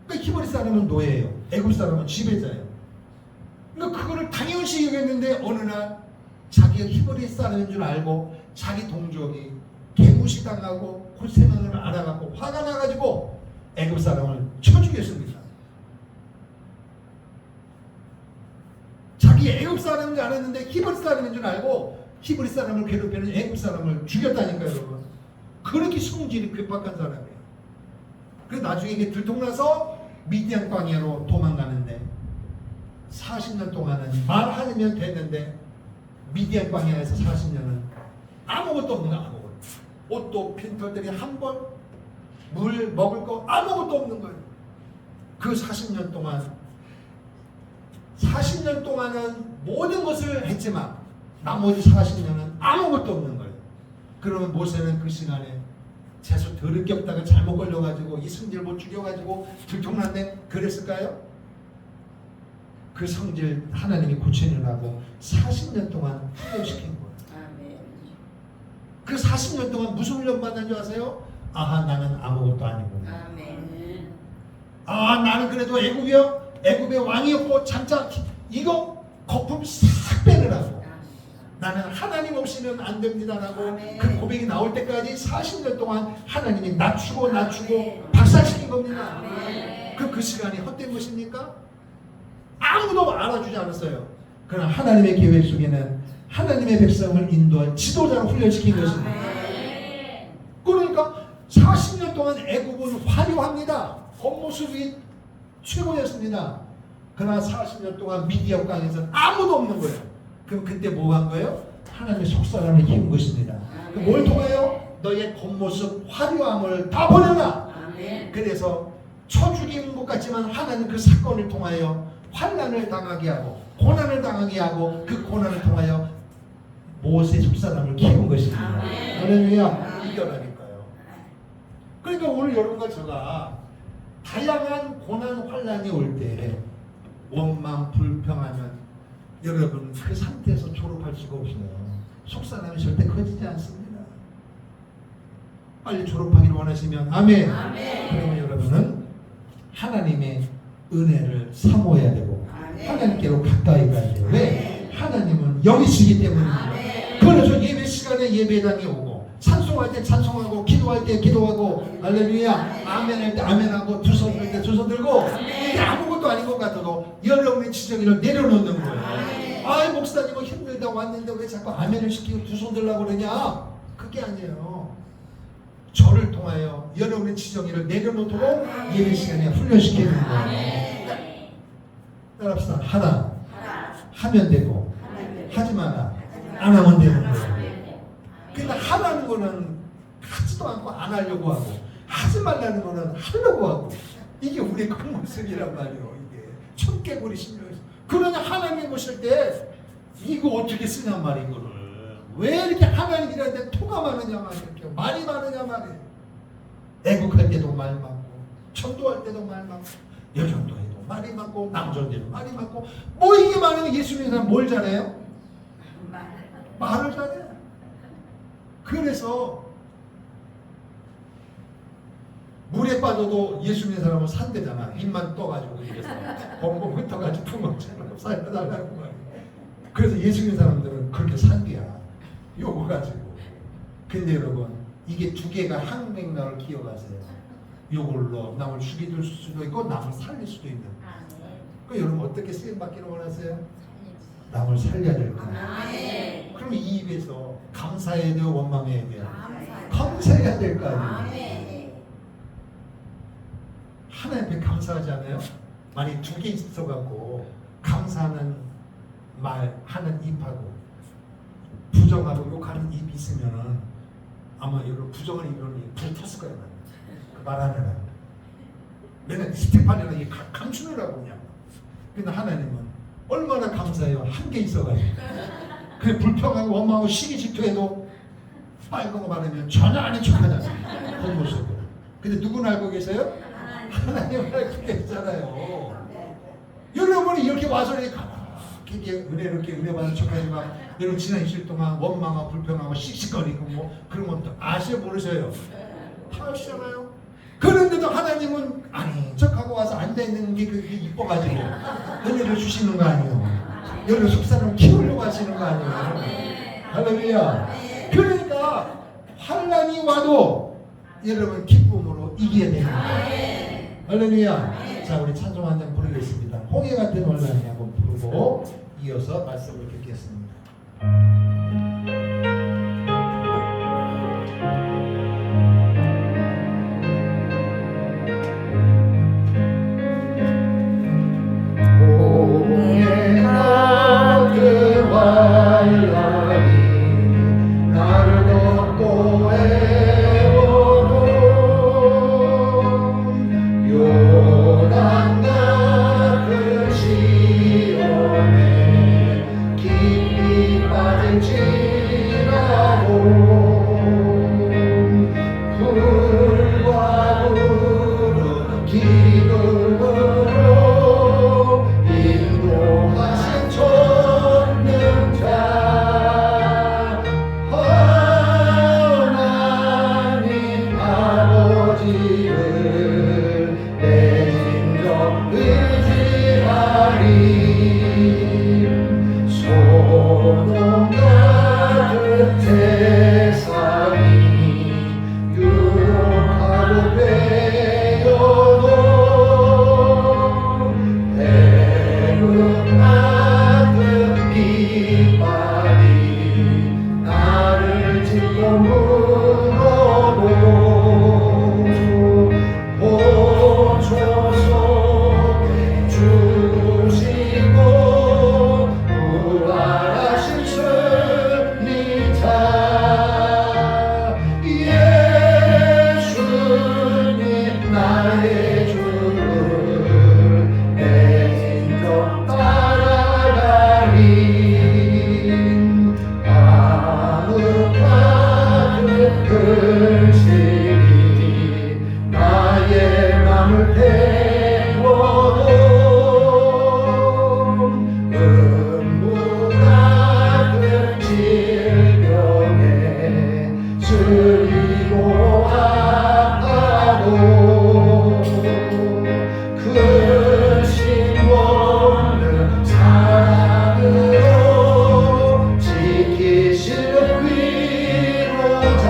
그러니까 히브리 사람은 노예예요. 애굽 사람은 지배자예요. 그러니까 그거를 당연시 여겼는데 어느 날 자기가 히브리 사람인 줄 알고 자기 동족이 개무시당하고 고생하는 걸 알아갖고 화가 나가지고 애굽 사람을 쳐 죽였습니다. 자기 애굽 사람인 줄 알았는데 히브리 사람인 줄 알고 히브리 사람을 괴롭히는 애굽 사람을 죽였다니까요, 여러분. 그렇게 성질이 괴팍한 사람이에요. 그래서 나중에 이게 들통나서 미디안 광야로 도망가는데 40년 동안은 말하면 됐는데 미디안 광야에서 40년은 아무것도 없는 거 아무것도. 옷도 핀털들이 한 벌, 물 먹을 거 아무것도 없는 거예요. 그 40년 동안은 모든 것을 했지만 나머지 40년은 아무것도 없는 거예요. 그러면 모세는 그 시간에 재수 더럽게 없다가 잘못 걸려가지고 이성질 못 죽여가지고 들통났네 그랬을까요? 그 성질 하나님이 고쳐내라고 40년 동안 훈련시킨 거예요. 그 40년 동안 무슨 훈련 받는 줄 아세요? 아하, 나는 아무것도 아니고. 아, 나는 그래도 애굽의 왕이었고 장자 이거 거품 싹 빼느라고. 나는 하나님 없이는 안 됩니다라고 그 고백이 나올 때까지 40년 동안 하나님이 낮추고 박살시킨 겁니다. 그 시간이 헛된 것입니까? 아무도 알아주지 않았어요. 그러나 하나님의 계획 속에는 하나님의 백성을 인도할 지도자로 훈련시킨 것입니다. 그러니까 40년 동안 애굽은 화려합니다. 겉모습이 최고였습니다. 그러나 40년 동안 미디어 강에서는 아무도 없는 거예요. 그럼 그때 뭐 한 거예요? 하나님의 속사람을 키운 것입니다. 뭘 통해요? 너의 겉모습 화려함을 다 버려라. 그래서 쳐 죽이는 것 같지만 하나님 그 사건을 통하여 환난을 당하게 하고 고난을 당하게 하고 그 고난을 통하여 모세 속사람을 키운 것입니다. 할렐루야. 이겨라니까요. 그러니까 오늘 여러분과 제가 다양한 고난 환난이 올 때 원망 불평하면 여러분 그 상태에서 졸업할 수가 없어요. 속사람이 절대 커지지 않습니다. 빨리 졸업하기를 원하시면 아멘. 그러면 여러분은 하나님의 은혜를 사모해야 되고 하나님께로 가까이 가야 돼요. 왜? 하나님은 여기시기 때문입니다. 그래서 예배 시간에 예배당에 오고 찬송할 때 찬송하고 기도할 때 기도하고 할렐루야 아멘할 때 아멘하고 두 손 들 때 두 손 들고 이게 아무것도 아닌 것 같아도 여러분의 지정의를 내려놓는 거예요. 아이 목사님은 힘들다 왔는데 왜 자꾸 아멘을 시키고 두 손 들라고 그러냐? 그게 아니에요. 저를 통하여 여러분의 지정의를 내려놓도록 예배 시간에 훈련시키는 거예요. 따라합시다. 하나 하면 되고 하지 마라 안 하면 되는 거예요. 그러니까 하라는 거는 하지도 않고 안 하려고 하고 하지 말라는 거는 하려고 하고 이게 우리의 겉모습이란 말이에요. 이게 청개구리 심령. 그러냐 하나님 보실 때 이거 어떻게 쓰냔 말이에요. 이거를 왜 이렇게 하나님이라는데 토가 많으냐 말이에요. 말이 많으냐 말이에요. 애국할 때도 말 많고 전도할 때도 말 많고 여전도에도 말이 많고 남전도에도 말이 많고 뭐 이게 많으면 예수 믿는 사람 뭘 잘해요? 말을 잘해. 그래서 물에 빠져도 예수 믿는 사람은 산대잖아. 입만 떠가지고 이래서 벙벙 흩어가지고 풍덩처럼 살려달라고 말이야. 그래서 예수 믿는 사람들은 그렇게 산대야. 요거 가지고. 근데 여러분 이게 두 개가 한 맥락을 기억하세요. 요걸로 남을 죽이들 수도 있고 남을 살릴 수도 있는. 그 여러분 어떻게 쓰임 받기를 원하세요? 남을 살려야 될 거예요. 그럼 이 입에서 감사해야 돼요, 원망해야 돼요? 감사해야 될 거 아니에요? 하나님께 감사하지 않아요? 만약 두 개 있어갖고 감사하는 말 하는 입하고 부정하고 욕하는 입이 있으면은 아마 여러분 부정하는 입으로는 불 탔을 거예요. 그 말하느라 내가 스테판이라 이게 감추느라고 그냥. 근데 하나님은 얼마나 감사해요. 한 개 있어가지고. 그래 불평하고 원망하고 시기 질투해도 빨간 거 바르면 전혀 아닌 척하잖아요. 겉모습으로. 근데 누구는 알고 계세요? 하나님을 알고 계시잖아요. 여러분이 이렇게 와서 이렇게 은혜롭게 은혜 받는 척하지 마. 여러분 지난 일주일 동안 원망하고 불평하고 씩씩거리고 뭐 그런 것도 아시어 모르세요? 다 아시잖아요. 그런데도 하나님은 아니 척하고 와서 앉아있는 게 그게 이뻐가지고 은혜를 주시는 거 아니에요. 여러분 속사람을 키우려고 하시는 거 아니에요. 할렐루야. 그러니까 환난이 와도 여러분 기쁨으로 이겨야 되는 거예요. 할렐루야. 자 우리 찬송 한 장 부르겠습니다. 홍해 같은 환난이 한번 부르고 이어서 말씀을 듣겠습니다. 깊이 빠진 지나고 기름으로 인도하신 전능자 하나님 아버지를 내 진정 의지하리 소돔 같은 세상이 유혹하고 배어도 해금 같은 깃발이 나를 짚고 물어도 보초 속에 주시고 부활하신 승리자 예수님 나의 주를 내 인정 따라가리 암흑 근심이 나의 맘을 태워도 음부 같은 질병에 쓰리고 아파도 근심 없는 사랑으로 지키시는 위로자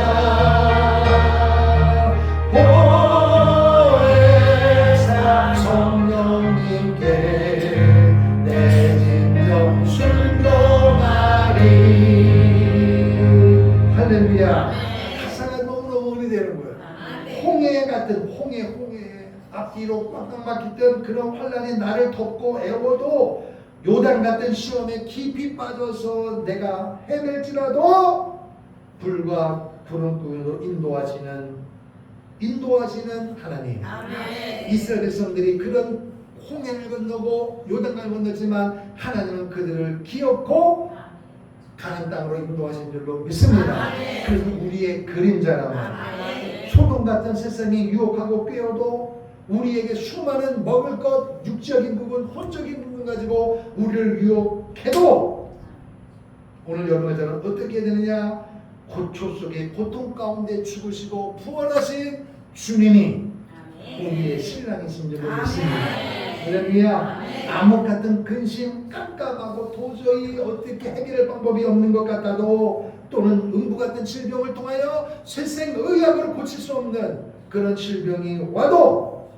보혜사 성령님께 내 진정 순종하리. 할렐루야. 가사가 너무너무 오래되는 거예요. 홍해 같은 홍해 앞뒤로 꽉꽉 막히던 그런 환란이 나를 덮고 애워도 요단 같은 시험에 깊이 빠져서 내가 헤맬지라도 불과 구름꾼으로 인도하시는 하나님. 이스라엘 백성들이 그런 홍해를 건너고 요단강을 건너지만 하나님은 그들을 기업고 가나안 땅으로 인도하신 줄로 믿습니다. 그래서 우리의 그림자라면 소돔 같은 세상이 유혹하고 꿰어도 우리에게 수많은 먹을 것, 육적인 부분, 혼적인 부분 가지고 우리를 유혹해도 오늘 여러분과 저는 어떻게 되느냐? 고초 속에 고통 가운데 죽으시고 부활하신 주님이 우리의 신랑이신 줄로 믿습니다. 할렐루야. 암흑 같은 근심, 깜깜하고 도저히 어떻게 해결할 방법이 없는 것 같아도 또는 음부 같은 질병을 통하여 세생의학으로 고칠 수 없는 그런 질병이 와도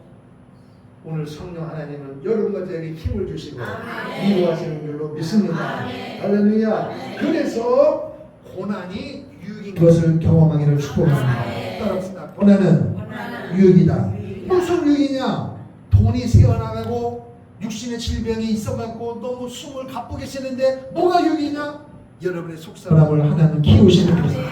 오늘 성령 하나님은 여러분과 저에게 힘을 주시고 위로하시는 줄로 믿습니다. 할렐루야. 그래서 고난이 유익인 것을 경험하기를 축복합니다. 따라합시다. 고난은 유익이다. 무슨 유익이냐? 돈이 새어나가고 육신의 질병이 있어갖고 너무 숨을 가쁘게 쉬는데 뭐가 유익이냐? 여러분의 속사람을 하나님 키우시는 것입니다.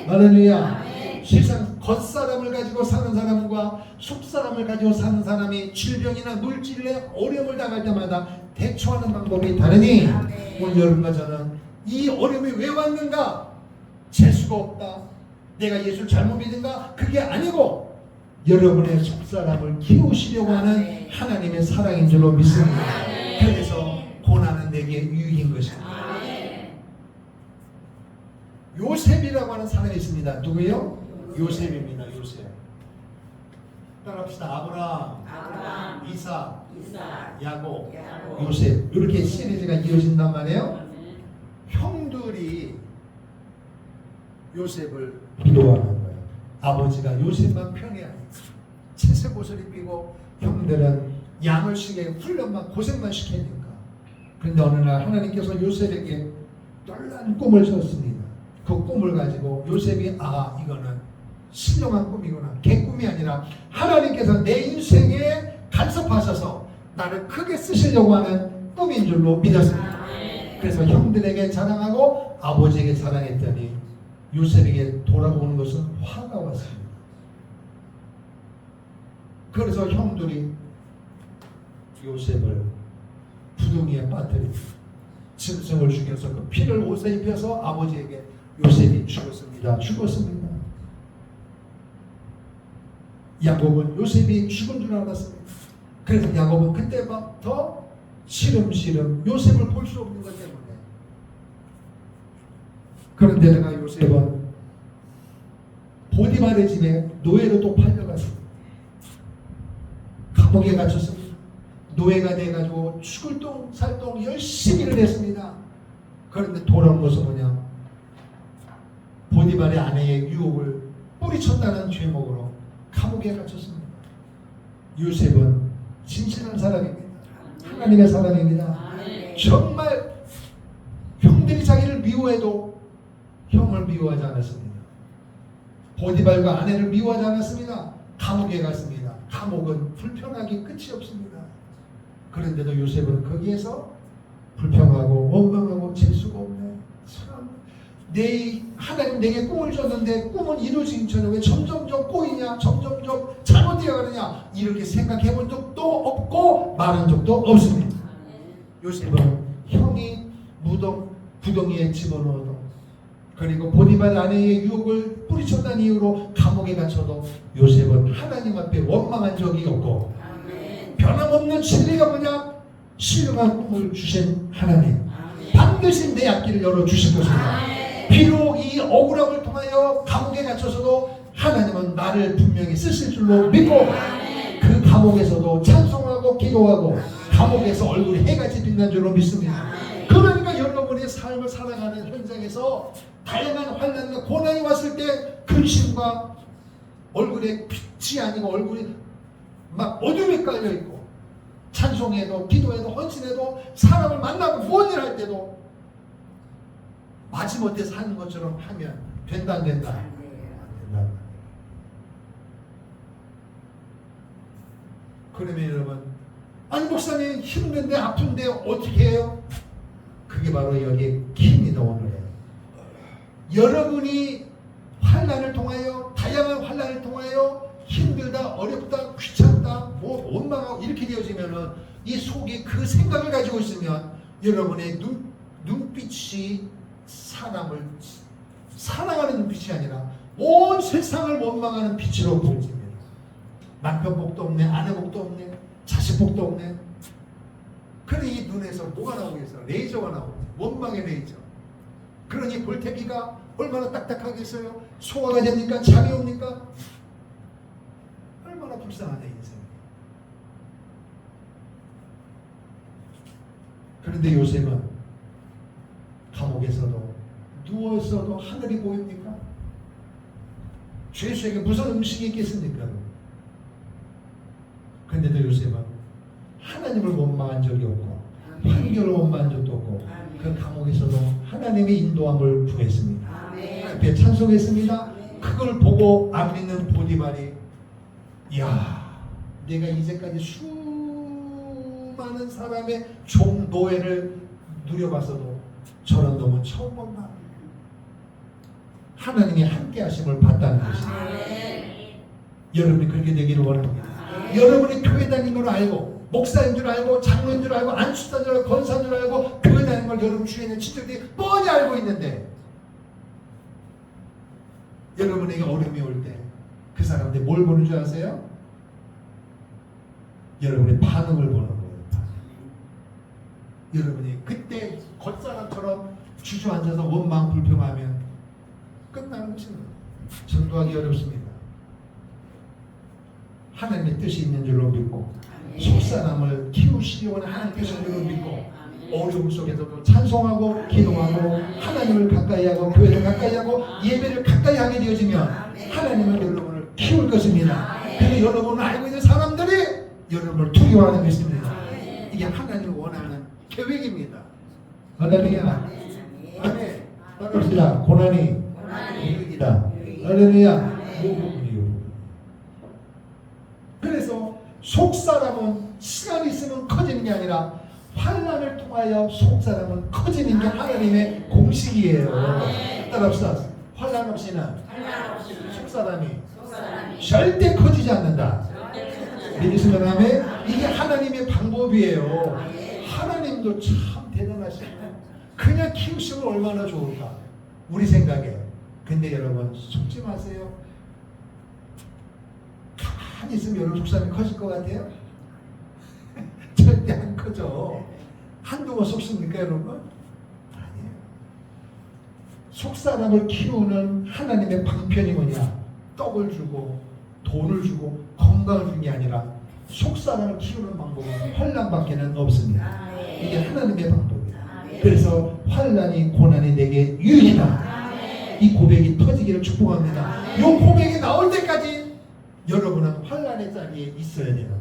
할렐루야. 세상 겉사람을 가지고 사는 사람과 속사람을 가지고 사는 사람이 질병이나 물질에 어려움을 당할 때마다 대처하는 방법이 다르니 오늘 여러분과 저는 이 어려움이 왜 왔는가? 재수가 없다, 내가 예수를 잘못 믿은가? 그게 아니고 여러분의 속사람을 키우시려고 하는 하나님의 사랑인 줄로 믿습니다. 그래서 고난은 내게 유익인 것입니다. 요셉이라고 하는 사람이 있습니다. 누구요? 요셉입니다. 요셉. 따라합시다. 아브라함, 이삭, 야곱, 요셉. 이렇게 시리즈가 이어진단 말이에요. 형들이 요셉을 기도하는 거예요. 아버지가 요셉만 편애하니 채색 옷을 입히고 형들은 양을 쉬게 훈련만 고생만 시키니까. 그런데 어느 날 하나님께서 요셉에게 놀라운 꿈을 줬습니다. 그 꿈을 가지고 요셉이 이거는 신령한 꿈이구나, 개꿈이 아니라 하나님께서 내 인생에 간섭하셔서 나를 크게 쓰시려고 하는 꿈인 줄로 믿었습니다. 그래서 형들에게 자랑하고 아버지에게 자랑했더니 요셉에게 돌아오는 것은 화가 왔습니다. 그래서 형들이 요셉을 부둥이에 빠뜨리고 짐승을 죽여서 그 피를 옷에 입혀서 아버지에게 요셉이 죽었습니다. 야곱은 요셉이 죽은 줄 알았습니다. 그래서 야곱은 그때부터 시름시름 요셉을 볼 수 없는 것 때문에. 그런데 내가 요셉은 보디발의 집에 노예로 또 팔려갔습니다. 감옥에 갇혔습니다. 노예가 돼가지고 죽을 똥 살똥 열심히 일을 했습니다. 그런데 돌아온 것은 뭐냐? 보디발의 아내의 유혹을 뿌리쳤다는 죄목으로 감옥에 갇혔습니다. 요셉은 진실한 사람입니다. 하나님의 사람입니다. 정말 형들이 자기를 미워해도 형을 미워하지 않았습니다. 보디발과 아내를 미워하지 않았습니다. 감옥에 갔습니다. 감옥은 불평하기 끝이 없습니다. 그런데도 요셉은 거기에서 불평하고 원망하고 재수가 없네. 참, 하나님 내게 꿈을 줬는데 꿈은 이루어지기 전에 왜 점점점 꼬이냐, 점점점 잘못되어 가느냐, 이렇게 생각해 본 적도 없고 말한 적도 없습니다. 요셉은 형이 구덩이에 집어넣어도, 그리고 보디발 아내의 유혹을 뿌리쳤다는 이유로 감옥에 갇혀도 요셉은 하나님 앞에 원망한 적이 없고, 변함없는 진리가 뭐냐? 신령한 꿈을 주신 하나님, 반드시 내 앞길을 열어주실 것입니다. 비록 이 억울함을 통하여 감옥에 갇혀서도 하나님은 나를 분명히 쓰실 줄로 믿고, 그 감옥에서도 찬송하고 기도하고 감옥에서 얼굴이 해같이 빛난 줄로 믿습니다. 그러니까 여러분의 삶을 살아가는 현장에서 다양한 환난과 고난이 왔을 때 근심과 얼굴에 빛이 아니고 얼굴이 막 어둠이 깔려있고, 찬송해도 기도해도 헌신해도 사람을 만나고 무언 일 할 때도 마지못해 사는 것처럼 하면 된다 안 된다? 안 된다. 그러면 여러분, 아니 목사님 힘든데 아픈데 어떻게 해요? 그게 바로 여기에 킵니다. 오늘에 여러분이 환난을 통하여, 다양한 환난을 통하여 힘들다, 어렵다, 귀찮다, 뭐 원망하고 이렇게 되어지면은 이 속에 그 생각을 가지고 있으면 여러분의 눈빛이 사람을 사랑하는 눈빛이 아니라 온 세상을 원망하는 빛으로 보여집니다. 남편 복도 없네, 아내 복도 없네, 자식 복도 없네. 그래 이 눈에서 뭐가 나오겠어? 레이저가 나오고, 원망의 레이저. 그러니 볼테기가 얼마나 딱딱하겠어요? 소화가 됩니까? 잠이 옵니까? 얼마나 불쌍하냐 인생. 그런데 요셉은 감옥에서도 누워있어도 하늘이 보입니까? 죄수에게 무슨 음식이 있겠습니까? 그런데도 요셉은 하나님을 원망한 적이 없고 환경을 원망한 적도 없고 그 감옥에서도 하나님의 인도함을 구했습니다. 앞에 찬송했습니다. 그걸 보고 안 믿는 보디발이, 이야, 내가 이제까지 수많은 사람의 종 노예를 누려봤어도 저런 놈은 처음 본다. 하나님이 함께 하심을 봤다는 것입니다. 여러분이 그렇게 되기를 원합니다. 여러분이 교회 다니는 걸 알고, 목사인 줄 알고, 장로인 줄 알고, 안수사인 줄 알고, 권사인 줄 알고, 교회 다니는 걸 여러분 주위에 있는 친척들이 뻔히 알고 있는데, 여러분에게 어려움이 올 때 그 사람들이 뭘 보는 줄 아세요? 여러분의 반응을 보는 거예요. 여러분이 그때 겉사람처럼 주저앉아서 원망 불평하면 끝나는 것입니다. 전도하기 어렵습니다. 하나님의 뜻이 있는 줄로 믿고, 속사람을 키우시려고 하는 하나님께서 있는 줄로 믿고, 어려움 속에서도 찬송하고 기도하고 하나님을 가까이 하고 교회를 가까이 하고 예배를 가까이 하게 되어지면 하나님은 여러분을 키울 것입니다. 근데 여러분을 알고 있는 사람들이 여러분을 두려워하는 것입니다. 이게 하나님을 원하는 계획입니다. 할렐루야. 아멘. 따라합시다. 고난이 유익이다. 할렐루야. 그래서 속사람은 시간이 있으면 커지는 게 아니라 환난을 통하여 속사람은 커지는 게 하나님의 공식이에요. 따라합시다. 환난 없이는 속사람이 절대 커지지 않는다. 믿으시면 아멘. 이게 하나님의 방법이에요. 하나님도 참 대단하시네. 그냥 키우시면 얼마나 좋을까 우리 생각에. 근데 여러분 속지 마세요. 가만히 있으면 여러분 속사람이 커질 것 같아요? 절대 안 커져. 한두 번 속습니까 여러분? 아니에요. 속사람을 키우는 하나님의 방편이 뭐냐? 떡을 주고 돈을 주고 건강을 주는 게 아니라 속사람을 키우는 방법은 환난밖에는 없습니다. 이게 하나님의 방법이에요. 그래서 환난이 고난이 내게 유익이다. 이 고백이 터지기를 축복합니다. 이 고백이 나올 때까지 여러분은 환난의 자리에 있어야 돼요.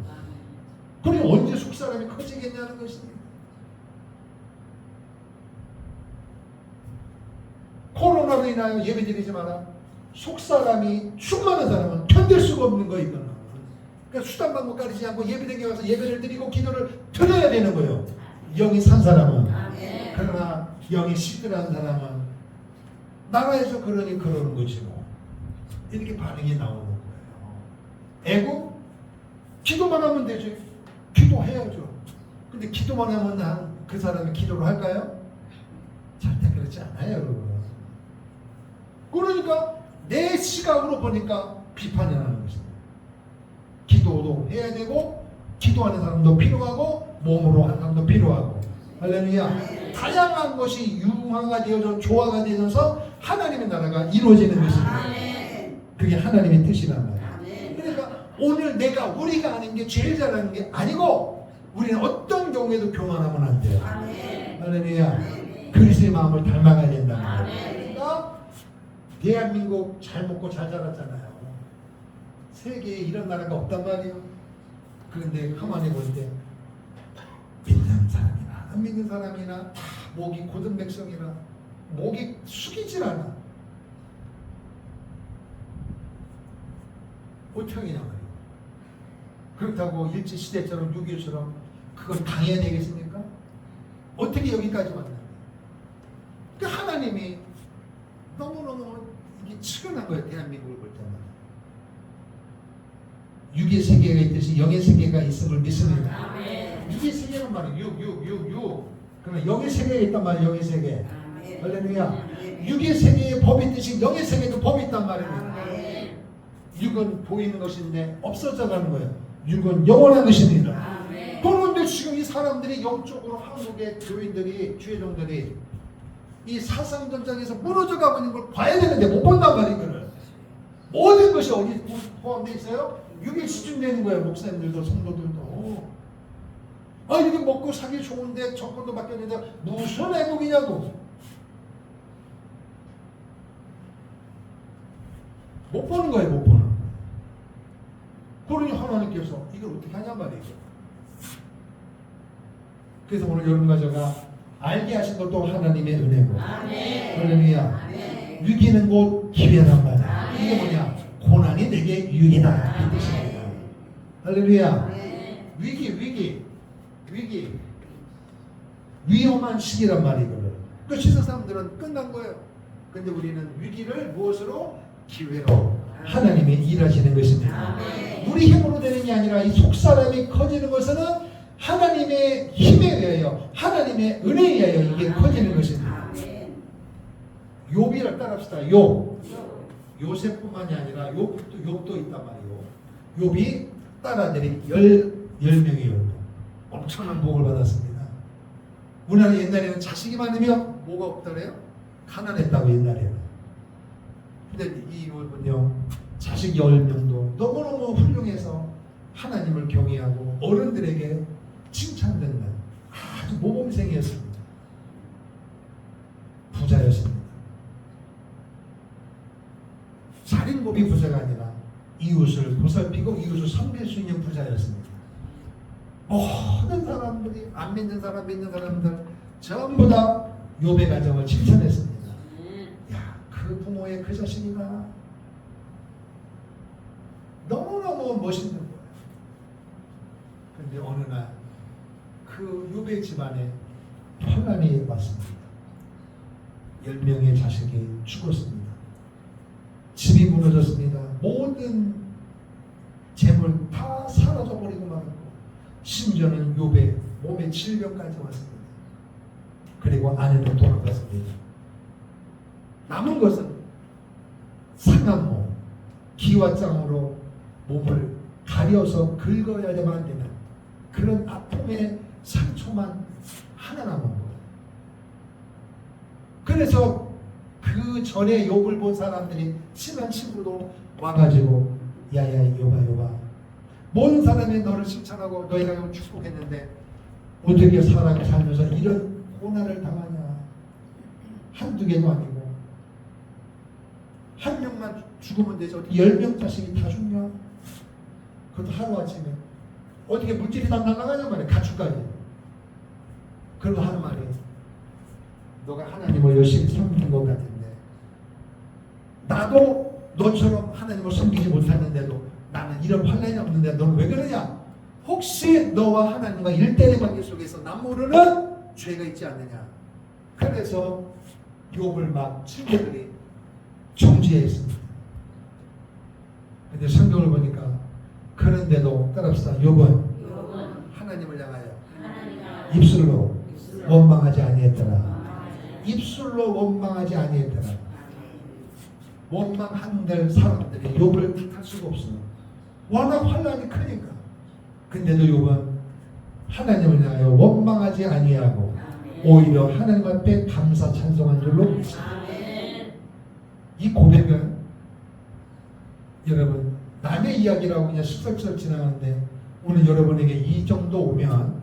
그럼 언제 속사람이 커지겠냐는 것입니다. 코로나로 인하여 예배드리지 마라. 속사람이 충만한 사람은 견딜 수가 없는 거예요. 이거는. 그러니까 수단 방법 가리지 않고 예배당에 와서 예배를 드리고 기도를 드려야 되는 거예요. 영이 산 사람은. 그러나 영이 시들한 사람은 나라에서 그러니 그러는 거지 뭐. 이렇게 반응이 나오는 거예요. 애국? 기도만 하면 되지. 기도해야죠. 근데 기도만 하면 그 사람이 기도를 할까요? 절대 그렇지 않아요, 여러분. 그러니까 내 시각으로 보니까 비판이 나는 것입니다. 기도도 해야 되고 기도하는 사람도 필요하고 몸으로 하는 사람도 필요하고 할렐루야. 다양한 것이 융화가 되어서 조화가 되어서 하나님의 나라가 이루어지는 것입니다. 그게 하나님의 뜻이란 말이에요. 그러니까 오늘 우리가 아는 게 제일 잘하는 게 아니고 우리는 어떤 경우에도 교만하면 안 돼요. 할렐루야. 그리스도의 마음을 닮아가야 된다. 그러니까 대한민국 잘 먹고 잘 자랐잖아요. 세계에 이런 나라가 없단 말이에요. 그런데 가만히 볼 때 믿는 사람이나 안 믿는 사람이나 다 목이 고든 백성이라 목이 숙이질 않아. 어떻게냐 말이에요. 그렇다고 일제시대처럼 6.25처럼 그걸 당해야 되겠습니까? 어떻게 여기까지 왔나? 그 하나님이 너무너무 이게 치근한 거예요. 대한민국을 볼 때마다. 육의 세계가 있듯이 영의 세계가 있음을 믿습니다. 육의 세계란 말이에요. 육. 그러면 영의 세계가 있단 말이에요. 영의 세계. 할렐루야. 육의 세계에 법이 있듯이 영의 세계도 법이 있단 말이에요. 육은 보이는 것인데 없어져가는 거예요. 육은 영원한 것입니다. 그런데 지금 이 사람들이 영적으로 한국의 교인들이 주회종들이 이 사상 전장에서 무너져가고 있는 걸 봐야 되는데 못 본단 말이에요. 이거를. 모든 것이 어디 포함되어 있어요? 육에 집중되는 거예요. 목사님들도 성도들도. 이렇게 먹고 살기 좋은데 정권도 바뀌었는데 무슨 애국이냐고. 못 보는 거예요. 못 보는. 그러니 하나님께서 이걸 어떻게 하냐 말이에요. 그래서 오늘 여러분과 제가 알게 하신 것도 하나님의 은혜고. 할렐루야. 위기는 곧 기회란 말이야. 이게 뭐냐? 고난이 내게 유익이다. 이 뜻입니다. 할렐루야. 위기. 위험한 시기란 말이거든. 그 시선 사람들은 끝난 거예요. 근데 우리는 위기를 무엇으로? 기회로 하나님이 일하시는 것입니다. 우리 힘으로 되는 게 아니라 이 속사람이 커지는 것은 하나님의 힘에 의하여 하나님의 은혜에 의하여 이게 커지는 것입니다. 욥이를 따라합시다. 요셉뿐만이 아니라 욥도 있단 말이에요. 욥이 딸아들이 10명이에요. 엄청난 복을 받았습니다. 우리나라 옛날에는 자식이 많으면 뭐가 없더래요? 가난했다고 옛날에는. 근데 이 욥은요, 자식 10명도 너무너무 훌륭해서 하나님을 경외하고 어른들에게 칭찬받는 아주 모범생이었습니다. 부자였습니다. 살인범이 부자가 아니라 이웃을 보살피고 이웃을 섬길 수 있는 부자였습니다. 모든 사람들이 안 믿는 사람, 믿는 사람들 전부 다 욥의 가정을 칭찬했습니다. 야, 그 부모의 그 자식이가 너무너무 멋있는 거예요. 그런데 어느 날 그 욥의 집안에 환난이 왔습니다. 10명의 자식이 죽었습니다. 집이 무너졌습니다. 모든 재물 다 사라져버리고 말았고, 심지어는 욥의 몸에 질병까지 왔습니다. 그리고 아내도 돌아갔습니다. 남은 것은 상한 몸, 기와장으로 몸을 가려서 긁어야만 안 되는 그런 아픔의 상처만 하나 남은 거예요. 그래서 그 전에 욥을 본 사람들이 친한 친구도 와가지고 야야 욥아 모든 사람이 너를 칭찬하고 너희가 축복했는데 어떻게 사람이 살면서 이런 고난을 당하냐. 한두 개도 아니고 한 명만 죽으면 되지 어떻게 10명 자식이 다 죽냐. 그것도 하루아침에 어떻게 물질이 다 날아가냐 말이야. 가축까지. 그리고 하는 말이 너가 하나님을 열심히 섬기는 것 같은데 나도 너처럼 하나님을 섬기지 못하는데도 나는 이런 환난이 없는데 너는 왜 그러냐. 혹시 너와 하나님과 일대의 관계 속에서 남 모르는 죄가 있지 않느냐. 그래서 욥을 막 친구들이 정죄했습니다. 근데 성경을 보니까 그런데도 따라합시다. 욥은 하나님을 향하여 입술로 원망하지 아니했더라. 입술로 원망하지 아니했더라. 원망한들 사람들이 욥을 탓할 수가 없어요. 워낙 환난이 크니까. 근데도 욥은 하나님을 향하여 원망하지 아니하고 오히려 하나님 앞에 감사 찬송한 줄로 믿습니다. 이 고백은 여러분 남의 이야기라고 그냥 슬쩍슬쩍 지나가는데 오늘 여러분에게 이 정도 오면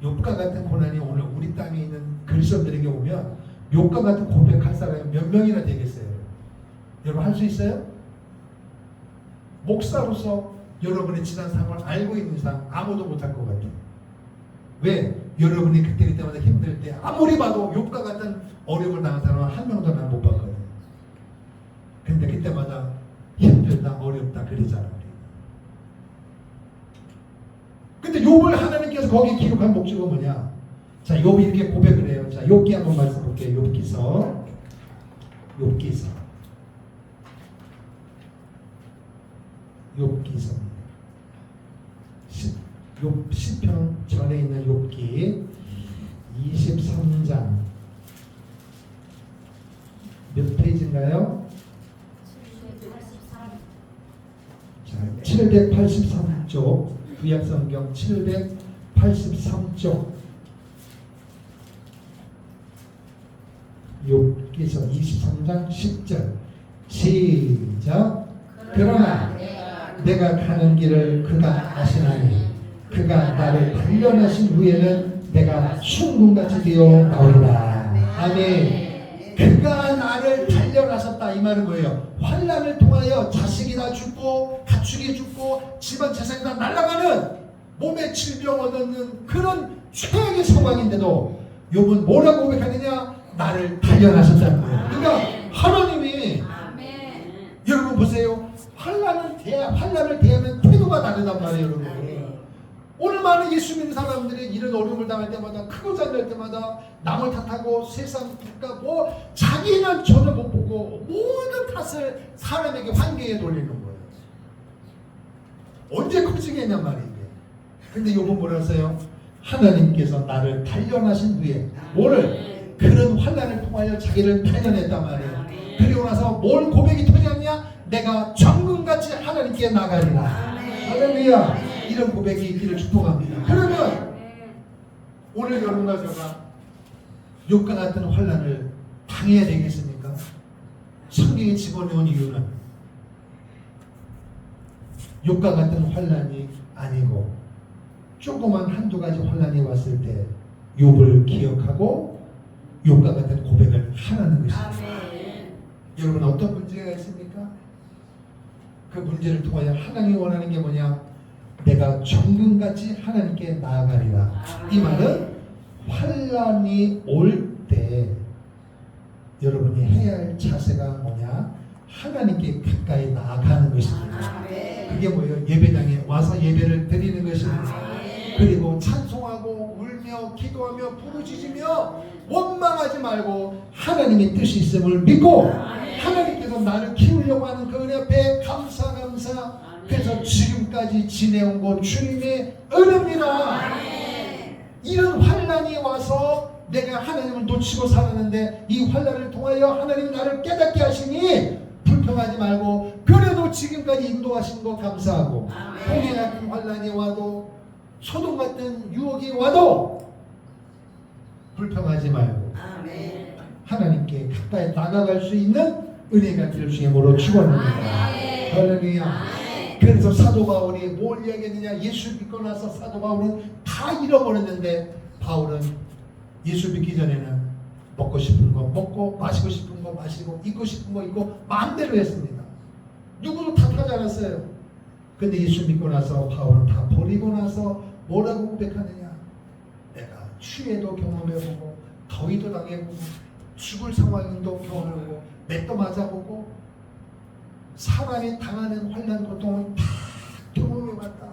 욥과 같은 고난이 오늘 우리 땅에 있는 그리스도인들에게 오면 욥과 같은 고백할 사람이 몇 명이나 되겠어요? 여러분 할 수 있어요? 목사로서 여러분의 지난 삶을 알고 있는 이상 아무도 못할 것 같아요. 왜? 여러분이 그때마다 힘들 때 아무리 봐도 욥과 같은 어려움을 당한 사람은 한 명도 난 못 봤거든요. 근데 그때마다 힘들다 어렵다 그러잖아요. 근데 욥을 하나님께서 거기 기록한 목적은 뭐냐? 자, 욥이 이렇게 고백을 해요. 자, 욥기 한번 말씀 볼게요. 욥기서 시편 전에 있는 욥기 23장 몇 페이지인가요? 783쪽 구약성경 783쪽 욥기서 23장 10절 시작. 그러나 내가 가는 길을 그가 아시나니 그가 나를 단련하신 후에는 내가 숭금같이 되어 나오리라. 아멘. 그가 나를 단련하셨다 이 말은 뭐예요? 환난을 통하여 자식이 다 죽고 가축이 죽고 집안 재산이 다 날아가는 몸에 질병 얻는 그런 최악의 상황인데도 욥은 뭐라고 고백하느냐? 나를 단련하셨다는 거예요. 그러니까 하나님이 여러분 보세요. 환난을 대하는 태도가 다르단 말이에요. 여러분. 오늘 많은 예수 믿는 사람들이 이런 어려움을 당할 때마다 크고 작을 때마다 남을 탓하고 세상 국가 뭐 자기는 전혀 못 보고 모든 탓을 사람에게 환경에 돌리는 거예요. 언제 커지겠냐 말이에요. 근데 욥은 뭐라 했어요? 하나님께서 나를 단련하신 후에 뭐를? 그런 환난을 통하여 자기를 단련했단 말이에요. 그리고 나서 뭘 고백이 터졌냐? 내가 정금같이 하나님께 나가리라. 할렐루야. 이런 고백이 있기를 축복합니다. 그러면 오늘 여러분과 제가 욥과 같은 환난을 당해야 되겠습니까? 성경에 집어넣은 이유는 욥과 같은 환난이 아니고 조그만 한두 가지 환난이 왔을 때 욥을 기억하고 욥과 같은 고백을 하라는 것입니다. 여러분 어떤 문제가 있습니까? 그 문제를 통하여 하나님이 원하는 게 뭐냐? 내가 정금같이 하나님께 나아가리라. 이 말은 환난이 올 때 여러분이 해야 할 자세가 뭐냐? 하나님께 가까이 나아가는 것입니다. 그게 뭐예요? 예배당에 와서 예배를 드리는 것입니다. 그리고 찬송하고 울며 기도하며 부르짖으며 원망하지 말고 하나님의 뜻이 있음을 믿고 하나님께서 나를 키우려고 하는 그 은혜에 감사. 그래서 지금까지 지내온 것 주님의 은혜입니다. 이런 환난이 와서 내가 하나님을 놓치고 살았는데 이 환난을 통하여 하나님이 나를 깨닫게 하시니 불평하지 말고 그래도 지금까지 인도하신 거 감사하고 아멘. 홍해 같은 환란이 와도 소돔 같은 유혹이 와도 불평하지 말고 아멘. 하나님께 가까이 다가갈 수 있는 은혜가 될 수 있므로 축원합니다. 아멘. 할렐루야. 아멘. 그래서 사도 바울이 뭘 이야기했느냐? 예수 믿고 나서 사도 바울은 다 잃어버렸는데 바울은 예수 믿기 전에는 먹고 싶은 거 먹고 마시고 싶은 거 마시고 입고 싶은 거 입고 마음대로 했습니다. 누구도 탓하지 않았어요. 근데 예수 믿고 나서 바울은 다 버리고 나서 뭐라고 고백하느냐? 내가 추위도 경험해보고 더위도 당해보고 죽을 상황도 경험해보고 맷도 맞아보고 사람이 당하는 환난 고통을 다 경험해봤다.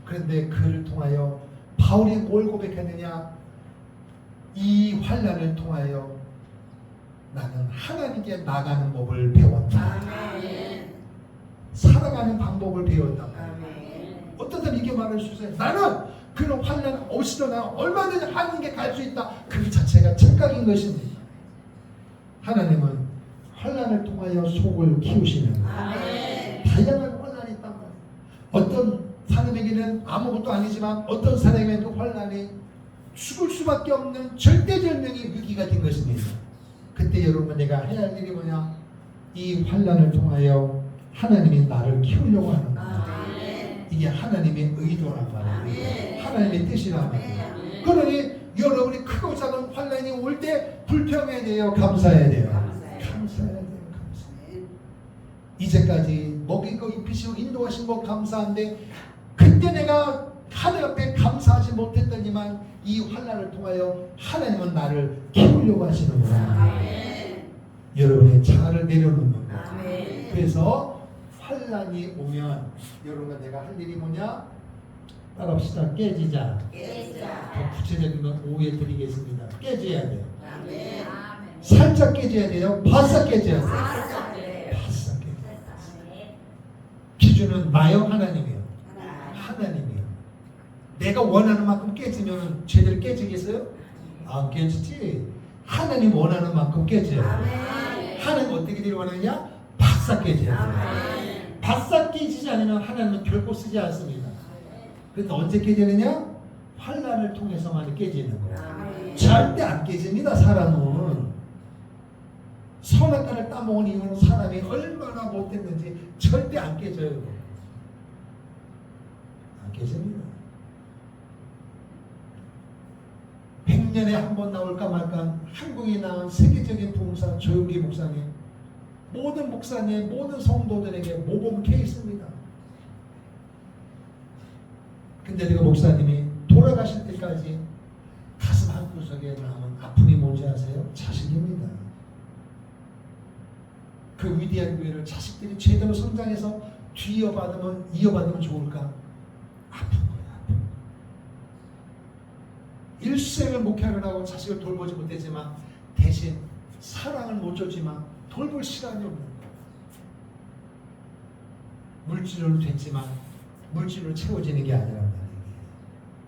그런데 그를 통하여 바울이 뭘 고백했느냐? 이 환난을 통하여 나는 하나님께 나가는 법을 배웠다. 아멘. 살아가는 방법을 배웠다. 아멘. 어떤 사람이 이렇게 말할 수 있어요. 나는 그런 환난 없이도 나 얼마든지 하나님께 갈 수 있다. 그 자체가 착각인 것입니다. 하나님은 환난을 통하여 속을 키우시는 아멘. 다양한 환난이 있단 말이에요. 어떤 사람에게는 아무것도 아니지만 어떤 사람에게는 환난이 죽을 수밖에 없는 절대절명의 위기가 된 것입니다. 그때 여러분 내가 해야 할 일이 뭐냐? 이 환난을 통하여 하나님이 나를 키우려고 하는 거예요. 아멘. 이게 하나님의 의도란 말이에요. 아멘. 하나님의 뜻이란 말이에요. 아멘. 그러니 여러분이 크고 작은 환난이 올 때 불평해야 돼요? 감사해야 돼요? 감사해요. 감사해야 돼요. 감사해요. 이제까지 먹이고 입히시고 인도하신 거 감사한데 그때 내가 하늘 앞에 감사하지 못했더니만 이 환난을 통하여 하나님은 나를 키우려고 하시는구나. 아멘. 여러분의 자아를 내려놓는 거. 아멘. 그래서 환난이 오면 여러분과 내가 할 일이 뭐냐? 따라합시다. 깨지자. 깨자. 더 구체적인 건 오후에 드리겠습니다. 깨져야 돼요. 아멘. 살짝 깨져야 돼요. 바싹 깨져야 돼요. 바싹 깨져요. 바싹 깨져요. 기준은 나요? 하나님이요? 하나님이요. 내가 원하는 만큼 깨지면 제대로 깨지겠어요? 안 깨지지. 하나님 원하는 만큼 깨져요. 아멘. 하나님 어떻게 되길 원하느냐? 바싹 깨져야 돼요. 아멘. 바싹 깨지지 않으면 하나님은 결코 쓰지 않습니다. 그런데 언제 깨지느냐? 환난을 통해서만 깨지는 거예요. 아멘. 절대 안 깨집니다. 사람은 선악과를 따먹은 이유는 사람이 얼마나 못했는지 절대 안 깨져요. 안 깨집니다. 100년에 한 번 나올까 말까 한국에 나온 세계적인 부흥사 조용기 목사님, 모든 목사님, 모든 성도들에게 모범 케이스입니다. 근데 그 목사님이 돌아가실 때까지 가슴 한구석에 남은 아픔이 뭔지 아세요? 자식입니다. 그 위대한 교회를 자식들이 제대로 성장해서 이어받으면 좋을까? 아픈 거예요. 아픈 거예요. 일생을 목회하느라고 자식을 돌보지 못했지만 대신 사랑을 못 줬지만 돌볼 시간이 없는 거예요. 물질로 됐지만 물질로 채워지는 게 아니란 말이에요.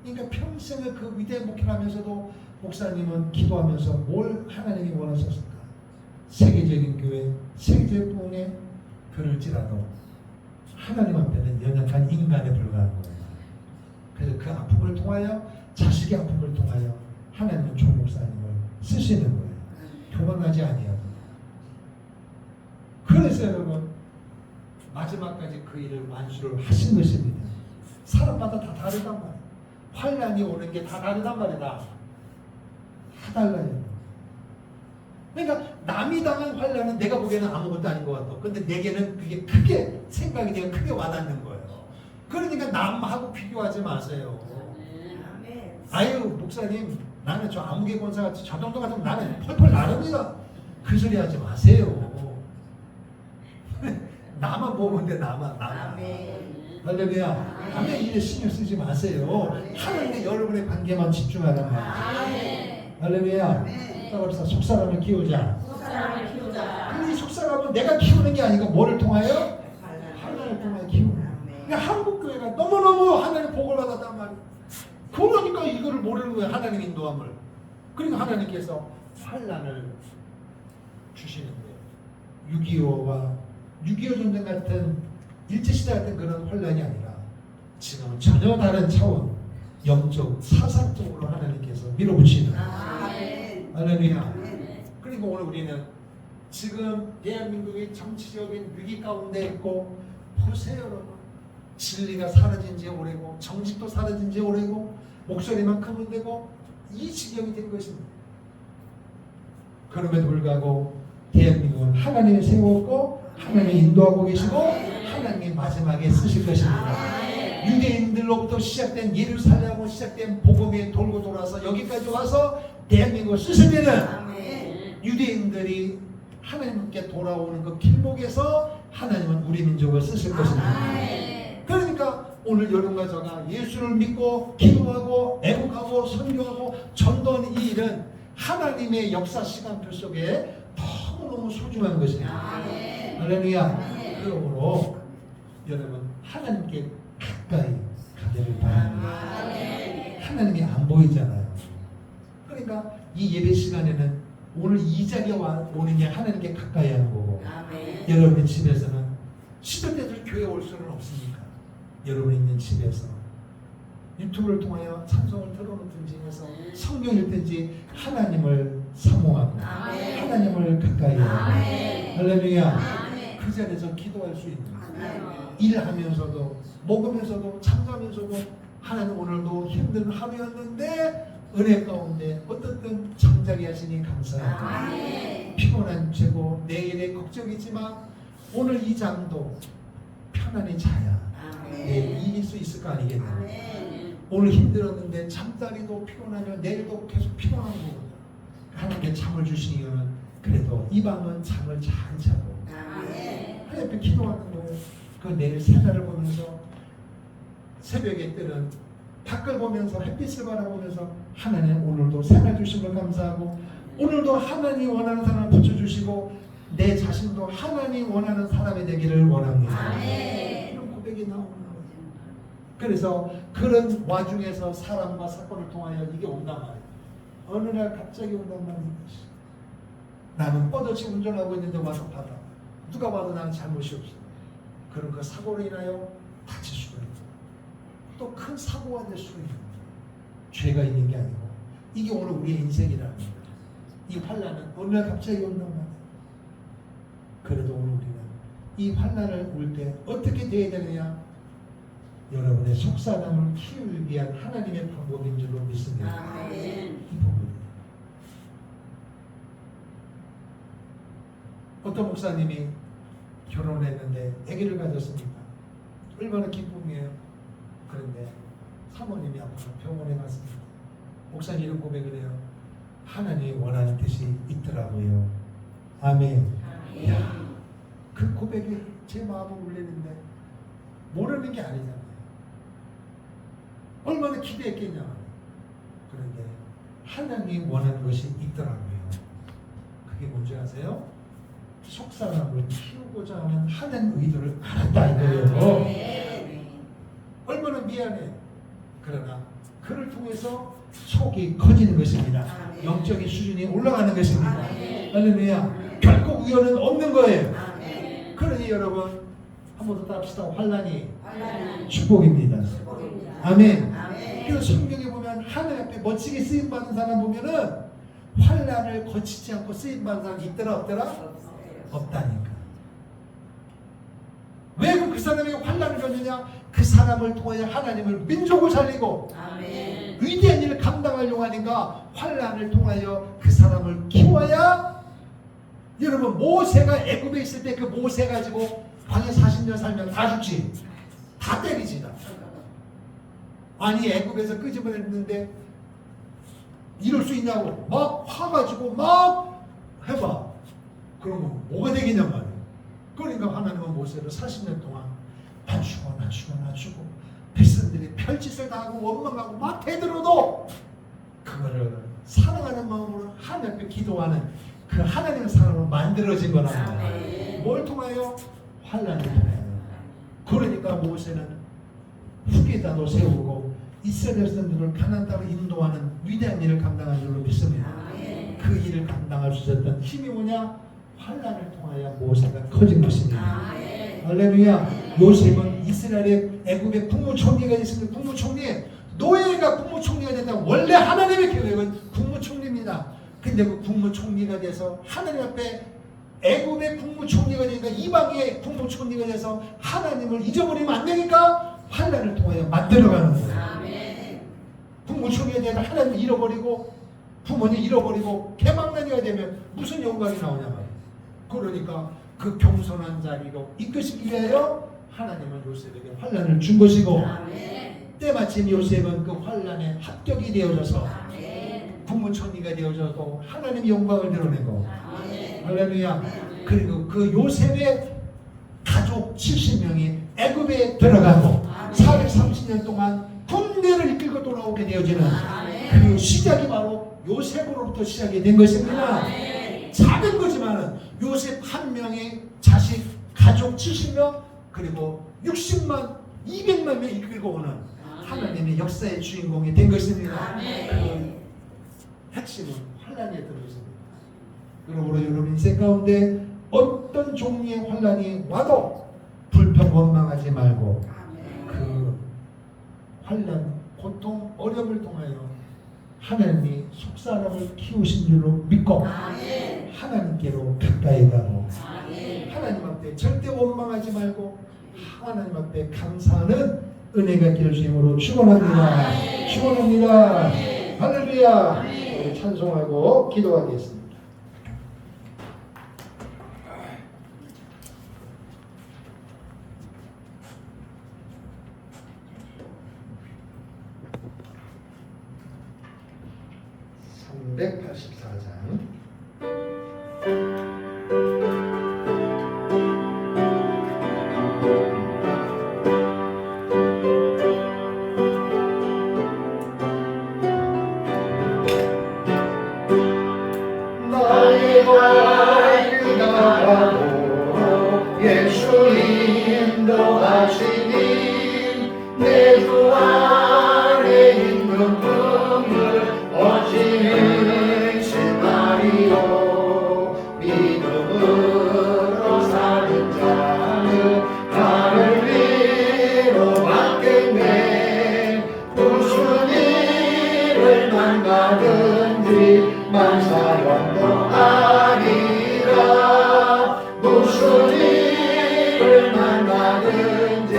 그러니까 평생을 그 위대한 목회를 하면서도 목사님은 기도하면서 뭘 하나님이 원하셨을까? 세계적인 교회, 세계적인 부흥에 그럴지라도 하나님 앞에는 연약한 인간에 불과한 거예요. 그래서 그 아픔을 통하여 자식의 아픔을 통하여 하나님은 조 목사님을 쓰시는 거예요. 교만하지 아니하고. 그래서 여러분 마지막까지 그 일을 완수를 하신 것입니다. 사람마다 다 다르단 말이에요. 환난이 오는 게 다 다르단 말이다. 다 달라요. 그러니까 남이 당한 환난은 내가 보기에는 아무것도 아닌 것 같아. 근데 내게는 그게 크게 생각이 되고 크게 와닿는 거예요. 그러니까 남하고 비교하지 마세요. 아유 목사님 나는 저 아무개 권사 같이 저 정도 같으면 나는 펄펄 나릅니다. 그 소리 하지 마세요. 나만 보면 돼. 나만. 할렐루야. 남의 일에 신경 쓰지 마세요. 하나님과 여러분의 관계만 집중하란 말이에요. 할렐루야. 따라합시다. 속사람을 키우자. 속사람을 키우자. 이 속사람은 내가 키우는 게 아니고 뭐를 통하여? 하나님을 통하여 키우는 거예요. 그러니까 한국교회가 너무너무 하나님 복을 받았단 말이에요. 그러니까 이거를 모르는 거예요. 하나님 인도함을. 그러니까 하나님께서 환난을 주시는데 6.25와 6.25 전쟁 같은 일제시대 같은 그런 혼란이 아니라 지금은 전혀 다른 차원, 영적, 사상적으로 하나님께서 밀어붙이는 아멘. 할렐루야. 아멘. 그리고 오늘 우리는 지금 대한민국이 정치적인 위기 가운데 있고 보세요 여러분. 진리가 사라진 지 오래고 정직도 사라진 지 오래고 목소리만 크면 되고 이 지경이 된 것입니다. 그럼에도 불구하고 대한민국은 하나님이 세웠고 하나님이 인도하고 계시고 하나님이 마지막에 쓰실 것입니다. 유대인들로부터 시작된 예루살렘으로 시작된 복음이 돌고 돌아서 여기까지 와서 대한민국을 쓰실 때는 아멘. 유대인들이 하나님께 돌아오는 그 길목에서 하나님은 우리 민족을 쓰실 것입니다. 아멘. 그러니까 오늘 여러분과 저가 예수를 믿고 기도하고 애국하고 선교하고 전도하는 이 일은 하나님의 역사 시간표 속에 너무너무 소중한 것입니다. 아멘. 할렐루야. 아멘. 그러므로 여러분 하나님께 가까이 가기를 바랍니다. 아멘. 하나님이 안 보이잖아요. 그러니까 이 예배 시간에는 오늘 이 자리에 오는 게 하나님께 가까이 하는 거고 아멘. 여러분의 집에서는 시도 때도 교회 올 수는 없으니까 여러분 있는 집에서 유튜브를 통하여 찬송을 틀어놓든지 해서 성경 읽든지 하나님을 사모하고 아멘. 하나님을 가까이 하고 아멘. 할렐루야. 아멘. 그 자리에서 기도할 수 있는 아멘. 일하면서도 먹으면서도 잠자면서도 하나님 오늘도 힘든 하루였는데 은혜 가운데 어떻든 잠자게 하시니 감사합니다. 아멘. 피곤한 죄고 내일의 걱정이지만 오늘 이 잠도 편안히 자야 내일 이길 수 있을 거 아니겠나요? 아멘. 오늘 힘들었는데 잠자리도 피곤하면 내일도 계속 피곤한 거거든요. 하나님께 잠을 주신 이유는 그래도 이 밤은 잠을 잘 자고 아멘. 하나님께 기도하는 거예요. 그 내일 새날을 보면서 새벽에 때는 밖을 보면서 햇빛을 바라보면서 하나님 오늘도 새날 주신 걸 감사하고 오늘도 하나님 원하는 사람을 붙여주시고 내 자신도 하나님 원하는 사람이 되기를 원합니다. 아멘. 이런 고백이 나오는 거예요. 그래서 그런 와중에서 사람과 사건을 통하여 이게 온단 말이에요. 어느 날 갑자기 온단 말이에요. 나는 뻗어치 운전하고 있는데 와서 받아. 누가 봐도 나는 잘못이 없어. 그런 그 사고로 인하여 다칠 수가 있고 또 큰 사고가 될 수가 있는 거예요. 죄가 있는 게 아니고 이게 오늘 우리의 인생이라는 거예요. 이 환난은 어느 날 갑자기 온단 말이에요. 그래도 오늘 우리는 이 환난을 올 때 어떻게 돼야 되느냐? 여러분의 속사람을 키우기 위한 하나님의 방법인 줄로 믿습니다. 아멘. 이 부분. 어떤 목사님이 결혼했는데 아기를 가졌습니다. 얼마나 기쁨이에요. 그런데 사모님이 아파서 병원에 갔습니다. 목사님 이런 고백을 해요. 하나님이 원하는 뜻이 있더라고요. 아멘. 야, 그 고백이 제 마음을 울리는데 모르는 게 아니잖아요. 얼마나 기대했겠냐. 그런데 하나님이 원하는 것이 있더라고요. 그게 뭔지 아세요? 속사람을 키우고자 하는 하나님 의도를 알았다 이거예요. 얼마나 미안해. 그러나 그를 통해서 속이 커지는 것입니다. 영적인 수준이 올라가는 것입니다. 할렐루야. 결코 우연은 없는 거예요. 그러니 여러분 한번 더 따릅시다. 환난이 축복입니다. 아멘. 그래서 성경에 보면 하늘 앞에 멋지게 쓰임 받은 사람 보면은 환난을 거치지 않고 쓰임 받은 사람이 있더라 없더라? 없다니까. 왜 그 사람에게 환난을 줬느냐? 그 사람을 통하여 하나님을 민족을 살리고 위대한 일을 감당하려고 하니까 환난을 통하여 그 사람을 키워야. 여러분 모세가 애굽에 있을 때 그 모세 가지고 광야 40년 살면 다 죽지. 다 때리지. 다. 아니 애굽에서 끄집어냈는데 이럴 수 있냐고 막 화가지고 막 해봐. 그러면 뭐가 되겠냐 말이야. 그러니까 하나님은 모세를 40년 동안 낮추고 백성들이 별짓을 다 하고 원망하고 막 대들어도 그거를 사랑하는 마음으로 하나님 앞에 기도하는 그 하나님의 사람으로 만들어진 거랍니다. 뭘 통하여? 환난을 통하여. 그러니까 모세는 후계자도 세우고 이스라엘 백성들을 가나안 땅으로 인도하는 위대한 일을 감당한 줄로 믿습니다. 그 일을 감당할 수 있었던 힘이 뭐냐? 환난을 통하여 모세가 커진 것입니다. 아멘. 할렐루야. 요셉은 이스라엘의 애굽의 국무총리가 됐습니다. 국무총리. 노예가 국무총리가 됐다. 원래 하나님의 계획은 국무총리입니다. 근데 그 국무총리가 돼서 하나님 앞에 애굽의 국무총리가 되니까 이방의 국무총리가 돼서 하나님을 잊어버리면 안 되니까 환난을 통하여 만들어가는 거예요. 아멘. 국무총리가 되면 하나님을 잃어버리고 부모님 잃어버리고 개망난이가 되면 무슨 영광이 나오냐 말이에요. 그러니까 그 겸손한 자리로 이끄시기 위하여 하나님은 요셉에게 환난을 준 것이고 아멘. 때마침 요셉은 그 환난에 합격이 되어져서 아멘. 국무총리가 되어져서 하나님의 영광을 드러내고 아멘. 할렐루야. 그리고 그 요셉의 가족 70명이 애굽에 들어가고 430년 동안 군대를 이끌고 돌아오게 되어지는 그 시작이 바로 요셉으로부터 시작이 된 것입니다. 아멘. 작은 거지만은 요셉 한 명의 자식 가족 70명 그리고 60만 200만 명 이끌고 오는 하나님의 역사의 주인공이 된 것입니다. 아멘. 그 핵심은 환난에 들어있습니다. 그러므로 여러분 인생 가운데 어떤 종류의 환난이 와도 불평 원망하지 말고 그 환난, 고통, 어려움을 통하여 하나님이 속사람을 키우신 줄로 믿고 아멘. 하나님께로 가까이 가고 아멘. 하나님 앞에 절대 원망하지 말고 하나님 앞에 감사하는 은혜가 있기를 주님으로 축원합니다. 아멘. 축원합니다. 아멘. 할렐루야. 아멘. 우리 찬송하고 기도하겠습니다. (384장) 나의 발 그나가도 예수 인도하시니 내 주 안에 있는 꿈을 어찌는 실마리요 믿음으로 사는 자는 하늘 위로 받겠네 무슨 일을 만나든지 만사형도 아니라 무슨 일을 만나든지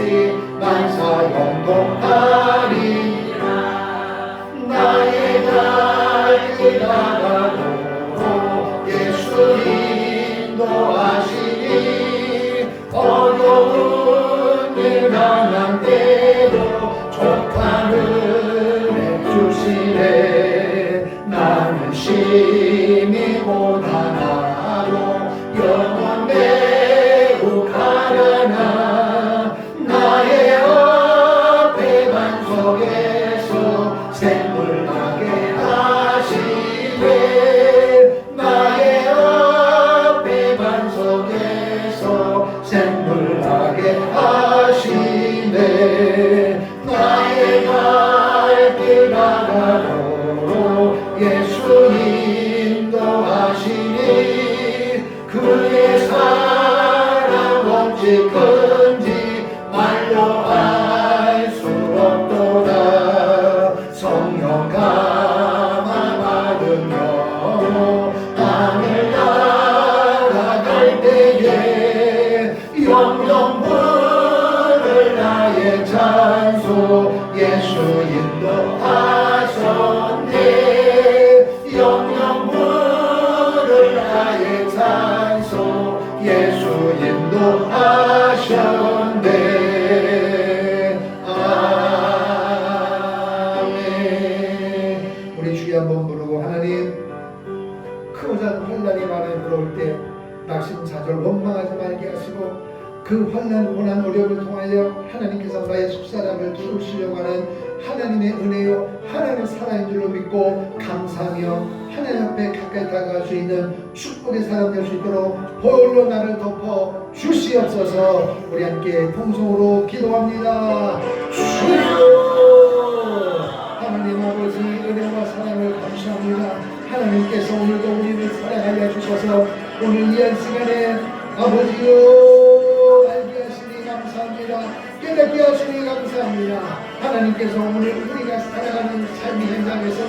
만사형도 아니라 나의 갈 지나가도 예수 인도하시니 어려운 일 만난 때도 족한 은혜 주시네 나는 심히 고단하고 영원 매우 가련한 나의 앞에 반석에서 샘물나게 하시네 나의 앞에 반석에서 샘물나게 하시네 나의 갈길 가가로 예수 인도하시니 그의 사랑 어찌 큰지 말로 알 수 없도다 성령 감화 받으며 하늘 날아갈 때에 영영 부를 나의 찬송 예수 인도하셨네 영영 부를 나의 찬송 예수 인도하셨네 아멘. 우리 주여 한번 부르고 하나님 크고잔 환난이 많이 들어올 때 낙심사절 원망하지 말게 하시고 그 환난 고난 어려움을 통하여 하나님께서 나의 속사람을 키우시려고 하는 하나님의 은혜요 하나님의 사랑인 줄로 믿고 감사하며 하나님 앞에 가까이 다가갈 수 있는 축복의 사람 될 수 있도록 보혈로 나를 덮어 주시옵소서. 우리 함께 통성으로 기도합니다. 주여 하나님 아버지 은혜와 사랑을 감사합니다. 하나님께서 오늘도 우리를 사랑하여 주셔서 오늘 이 한 시간 아버지요, 알게 하시니 감사합니다. 깨닫게 하시니 감사합니다. 하나님께서 오늘 우리가 살아가는 삶의 현장에서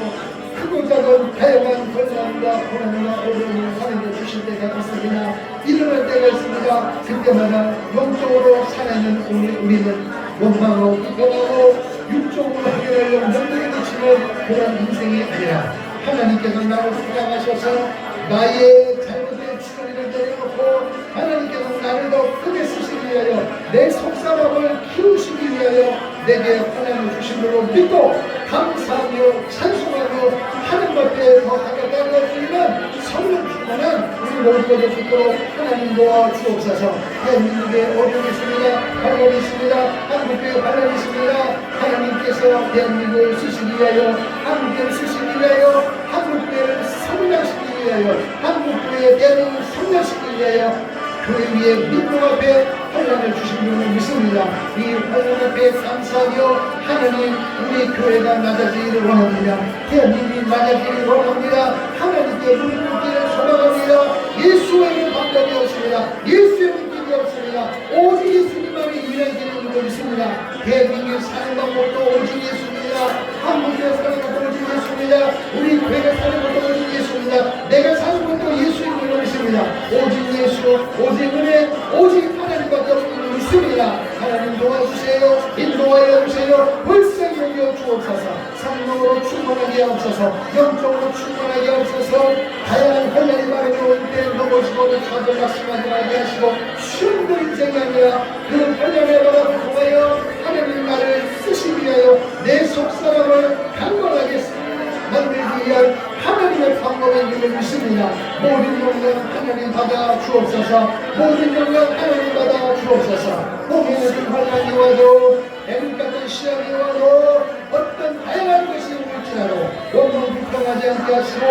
크고 작은 다양한困難과 고난과 어려움을 하나님께 주실 때가 있으나 일어날 때가 있습니다. 그때마다 영적으로 살아있는 우리는 원망하고 불평하고 육적으로 해결하려고 능력에 미치는 그런 인생이 아니라 하나님께서 나를 사랑하셔서 나의 잘못된 치료를 내려놓고 하나님께서 나를 더 크게 쓰시기 위하여 내 속사람을 키우시기 위하여 내게 하나님을 주신 걸로 믿고 감사하며 찬송하며 하나님 앞에 더 다가가는 우리는 성령 충만한 우리 모두가 되도록 하나님 도와 주옵소서. 대한민국에 어려움이 있습니다. 반란이 있습니다. 한국에 반란이 있습니다. 하나님께서 대한민국을 쓰시기 위하여 한국을 쓰시기 위하여 한국교회를 성장시키기 위하여 한국교회의 대한민국을 성장시키기 위하여 교회 위에 민족 앞에 환란을 주신 분을 믿습니다. 이 환란 앞에 감사하며 하나님 우리 교회가 낮아지기를 원합니다. 대한민국이 낮아지기를 원합니다. 하나님께 무릎 꿇기를 소망합니다. 예수에게 방법이 없습니다. 예수의 믿음이 없습니다. 오직 예수님만이 유일한 길을 믿습니다. 대한민국의 사는 방법도 오직 예수입니다. 한국에 사는 것도 오직 예수입니다. 우리 교회가 사는 것도 오직 예수입니다. 내가 사는 것도 예수인 줄로 믿습니다. 오직 예수, 오직 은혜, 오직 하나님밖에 없는 줄 믿습니다. 하나님 도와주세요. 인도하여 주세요. 불쌍히 여겨 주옵소서. 성령으로 충만하게 하옵소서. 영적으로 충만하게 하옵소서. 다양한 혼란이 많이 올때 넘어지고 좌절 낙심하지 말게 하시고 쉬운 인생이 아니라 그 혼란에 바라보 통하여 하나님 나를 쓰시기 위하여 내 속사람을 강건하게 만들기 위한 하나님의 방법인 줄을 믿습니다. 모든 영광 하나님 받아 주옵소서. 모든 영광 하나님 받아 주옵소서. 몸에는 환란이 와도 애국 같은 시험이 와도 어떤 다양한 것이 올지라도 영광 불평하지 않게 하시고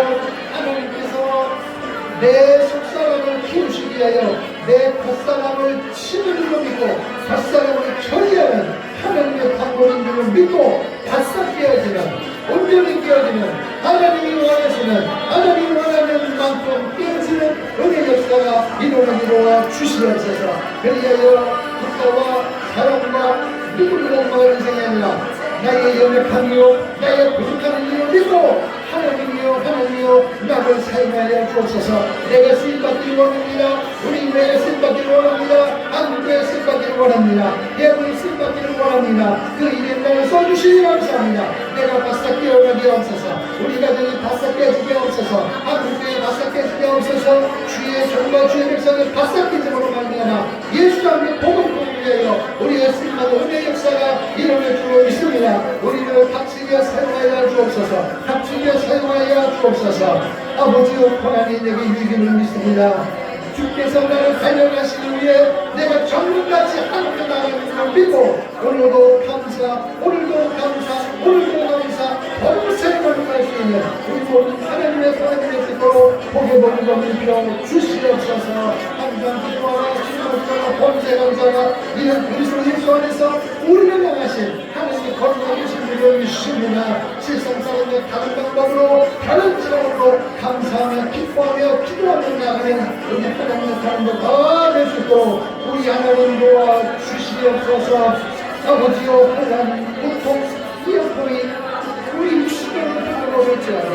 하나님께서 내 속사람을 키우시기 위하여 내 겉사람을 치는 줄로 믿고 겉사람을 처리하는 하나님의 방법인 줄을 믿고 바싹 깨어지는 온전히 깨어지는 하나님이 원하시는 하나님이 원하는 만큼 깨어지는 은혜 역사가 일어나기로 주시옵소서. 그리하여 국가와 사랑과 누구를 원하는 인생이 아니라 나의 연약함이요 나의 부족한 일을 믿고 하나님이요 나를 사용하여 주옵소서. 내가 쓰임받기를 원합니다. 우리 교회가 쓰임받기를 원합니다. 한국교회 쓰임받기를 원합니다. 대한민국 쓰임받기를 원합니다. 그 일에 나를 써주시기 감사합니다. 내가 바싹 깨어나게 하옵소서. 우리 가정이 바싹 깨지게 하옵소서. 한국교회 바싹 깨지게 하옵소서. 주의 종과 주의 백성을 바싹 깨짐으로 말미암아 예수 장의 복음을 위하여 우리의 쓰임받은 은혜 역사가 일어날 줄로 믿습니다. 우리를 닥치게 사용하여 주옵소서. 닥치게 사용하여 주옵소서. 아버지여 고난이 내게 유익임을 믿습니다. 주께서 나를 달려가시기 위해 내가 전문같이 하나님께 나가는 걸 믿고 오늘도 감사 범사에 걸어갈 수 있는 우리 모든 하나님의 사랑을 듣고 복의 복음을 입혀 주시옵소서. 항상 기도하라 주님께서 범사에 감사가 이런 그리스도 예수 안에서 우리를 향하신 하나님의 거룩한 신분을 믿습니다. 세상 사람의 다른 방법으로 다른 지역으로 감사하며 기뻐하며 기도하며 나가는 우리 하나님의 사람들 다 될 수 있도록 우리 하나님 도와 주시옵소서. 아버지여 환난 고통 위협이 우리 육신으로 들어올지라도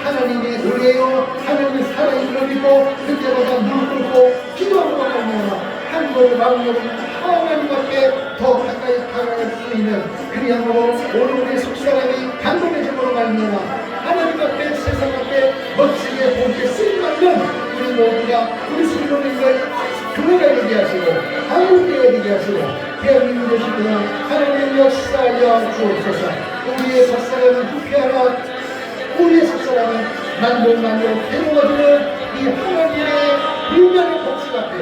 하나님이 은혜요 하나님의 사랑을 믿고 그때마다 무릎 꿇고 기도하고 나면 한국 마음으로 하나님 앞에 더 가까이 다가갈 수 있는 그리함으로 오늘 우리 속사람이 강건해짐으로 말미암아 하나님 앞에 세상 앞에 멋지게 보게 쓰임받는 우리 모두가 우리 수련님들 교회가 되게 하시고 한국교회가 되게 하시고 대한민국 되시고 하나님 역사하여 주옵소서. 우리의 겉사람은 부패하라 우리의 속사람은 만족만족 해로워지는 이 하나님의 불변의 법칙 앞에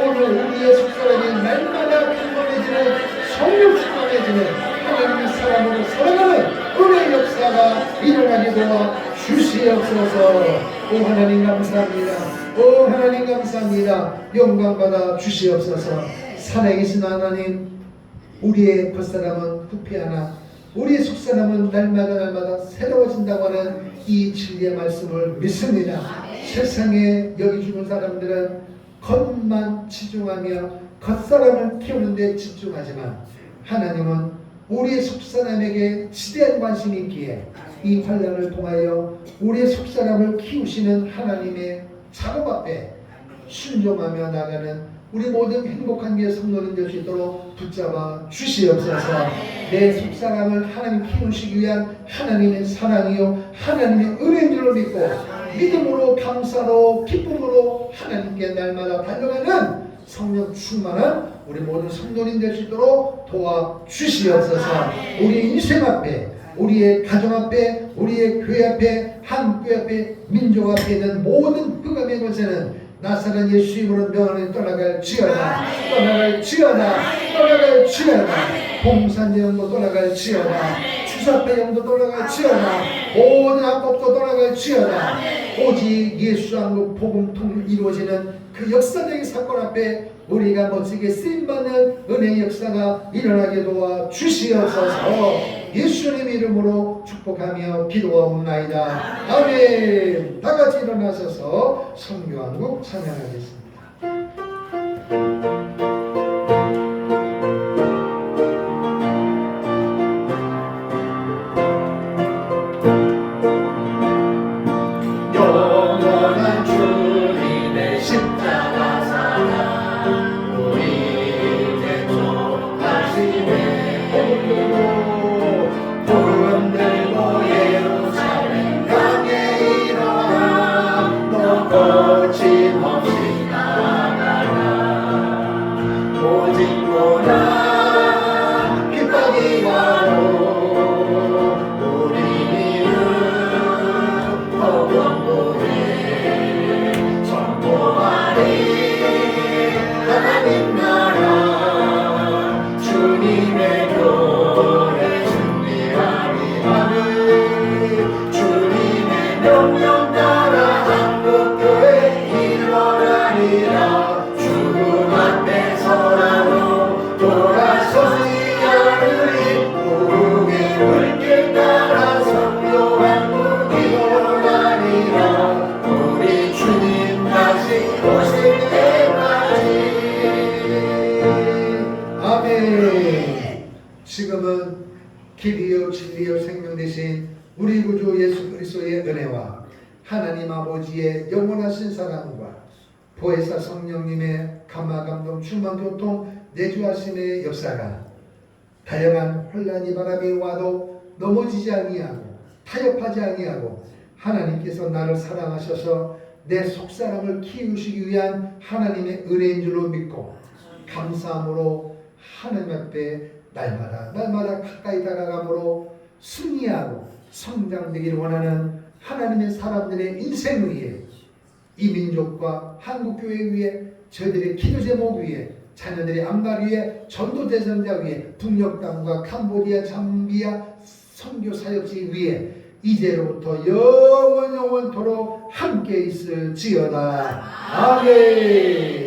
오늘 우리의 속사람이 날마다 충만해지는 성령 충만해지는 하나님의 사람으로 살아가는 은혜의 역사가 일어나게 도와 주시옵소서. 오 하나님 감사합니다. 오 하나님 감사합니다. 영광받아 주시옵소서. 살아계신 하나님 우리의 겉사람은 부패하나 우리의 속사람은 날마다 새로워진다고 하는 이 진리의 말씀을 믿습니다. 세상에 여기 죽은 사람들은 겉만 치중하며 겉사람을 키우는 데 집중하지만 하나님은 우리의 속사람에게 지대한 관심이 있기에 이 환난을 통하여 우리의 속사람을 키우시는 하나님의 작업 앞에 순종하며 나가는 우리 모든 행복한 게 성도는 될 수 있도록 붙잡아 주시옵소서. 내 속사람을 하나님 키우시기 위한 하나님의 사랑이요 하나님의 은혜인 줄로 믿고 믿음으로 감사로 기쁨으로 하나님께 날마다 달려가는 성령 충만한 우리 모든 성도님 될 수 있도록 도와주시옵소서. 우리 인생 앞에 우리의 가정 앞에 우리의 교회 앞에 한국교회 앞에 민족 앞에 있는 모든 흑암의 권세는 나사렛 예수 이름으로 명하니 떠나갈지어다. 봉산의 영도 떠나갈지어다. 주사패 영도 떠나갈지어다. 모든 악법도 떠나갈지어다. 오직 예수 한국 복음통 이루어지는 그 역사적인 사건 앞에 우리가 멋지게 쓰임받는 은혜의 역사가 일어나게 도와 주시옵소서. 예수님 이름으로 축복하며 기도하옵나이다. 아멘. 다 같이 일어나셔서 성교한국 찬양하겠습니다. 영원한 주님의 십자가 사랑 우리 대속하시네. 복음 들고 예루살렘 향해 일어나 너 거침없이 나아가라. 오직 너나 기뻐기 바로 우리 이름 복음부에 선포하리. 하나님 나라 주님의 교회 승리하리. 아멘. 주님의 명령 따라 한국교회 일어나리라. 죽음 앞에 서라도 돌아서지 않으리. 우국의 불길 따라 성교한국 일어나리라. 우리 주님 다시 오실 때까지. 아멘. 지금은 길이요 진리요 생명 되신 우리 구주 예수 그리스도의 은혜와 하나님 아버지의 영원하신 사랑과 보혜사 성령님의 감화감동 충만 교통 내주하심의 역사가 다양한 혼란이 바람이 와도 넘어지지 아니하고 타협하지 아니하고 하나님께서 나를 사랑하셔서 내 속사람을 키우시기 위한 하나님의 은혜인 줄로 믿고 감사함으로 하나님 앞에 날마다 가까이 다가감으로 승리하고 성장되기를 원하는 하나님의 사람들의 인생 위에 이 민족과 한국교회 위에 저희들의 기도 제목 위에 자녀들의 앞날 위에 전도 대상자 위에 북녘 땅과 캄보디아 잠비아 선교 사역지 위에 이제로부터 영원토록 함께 있을지어다. 아멘.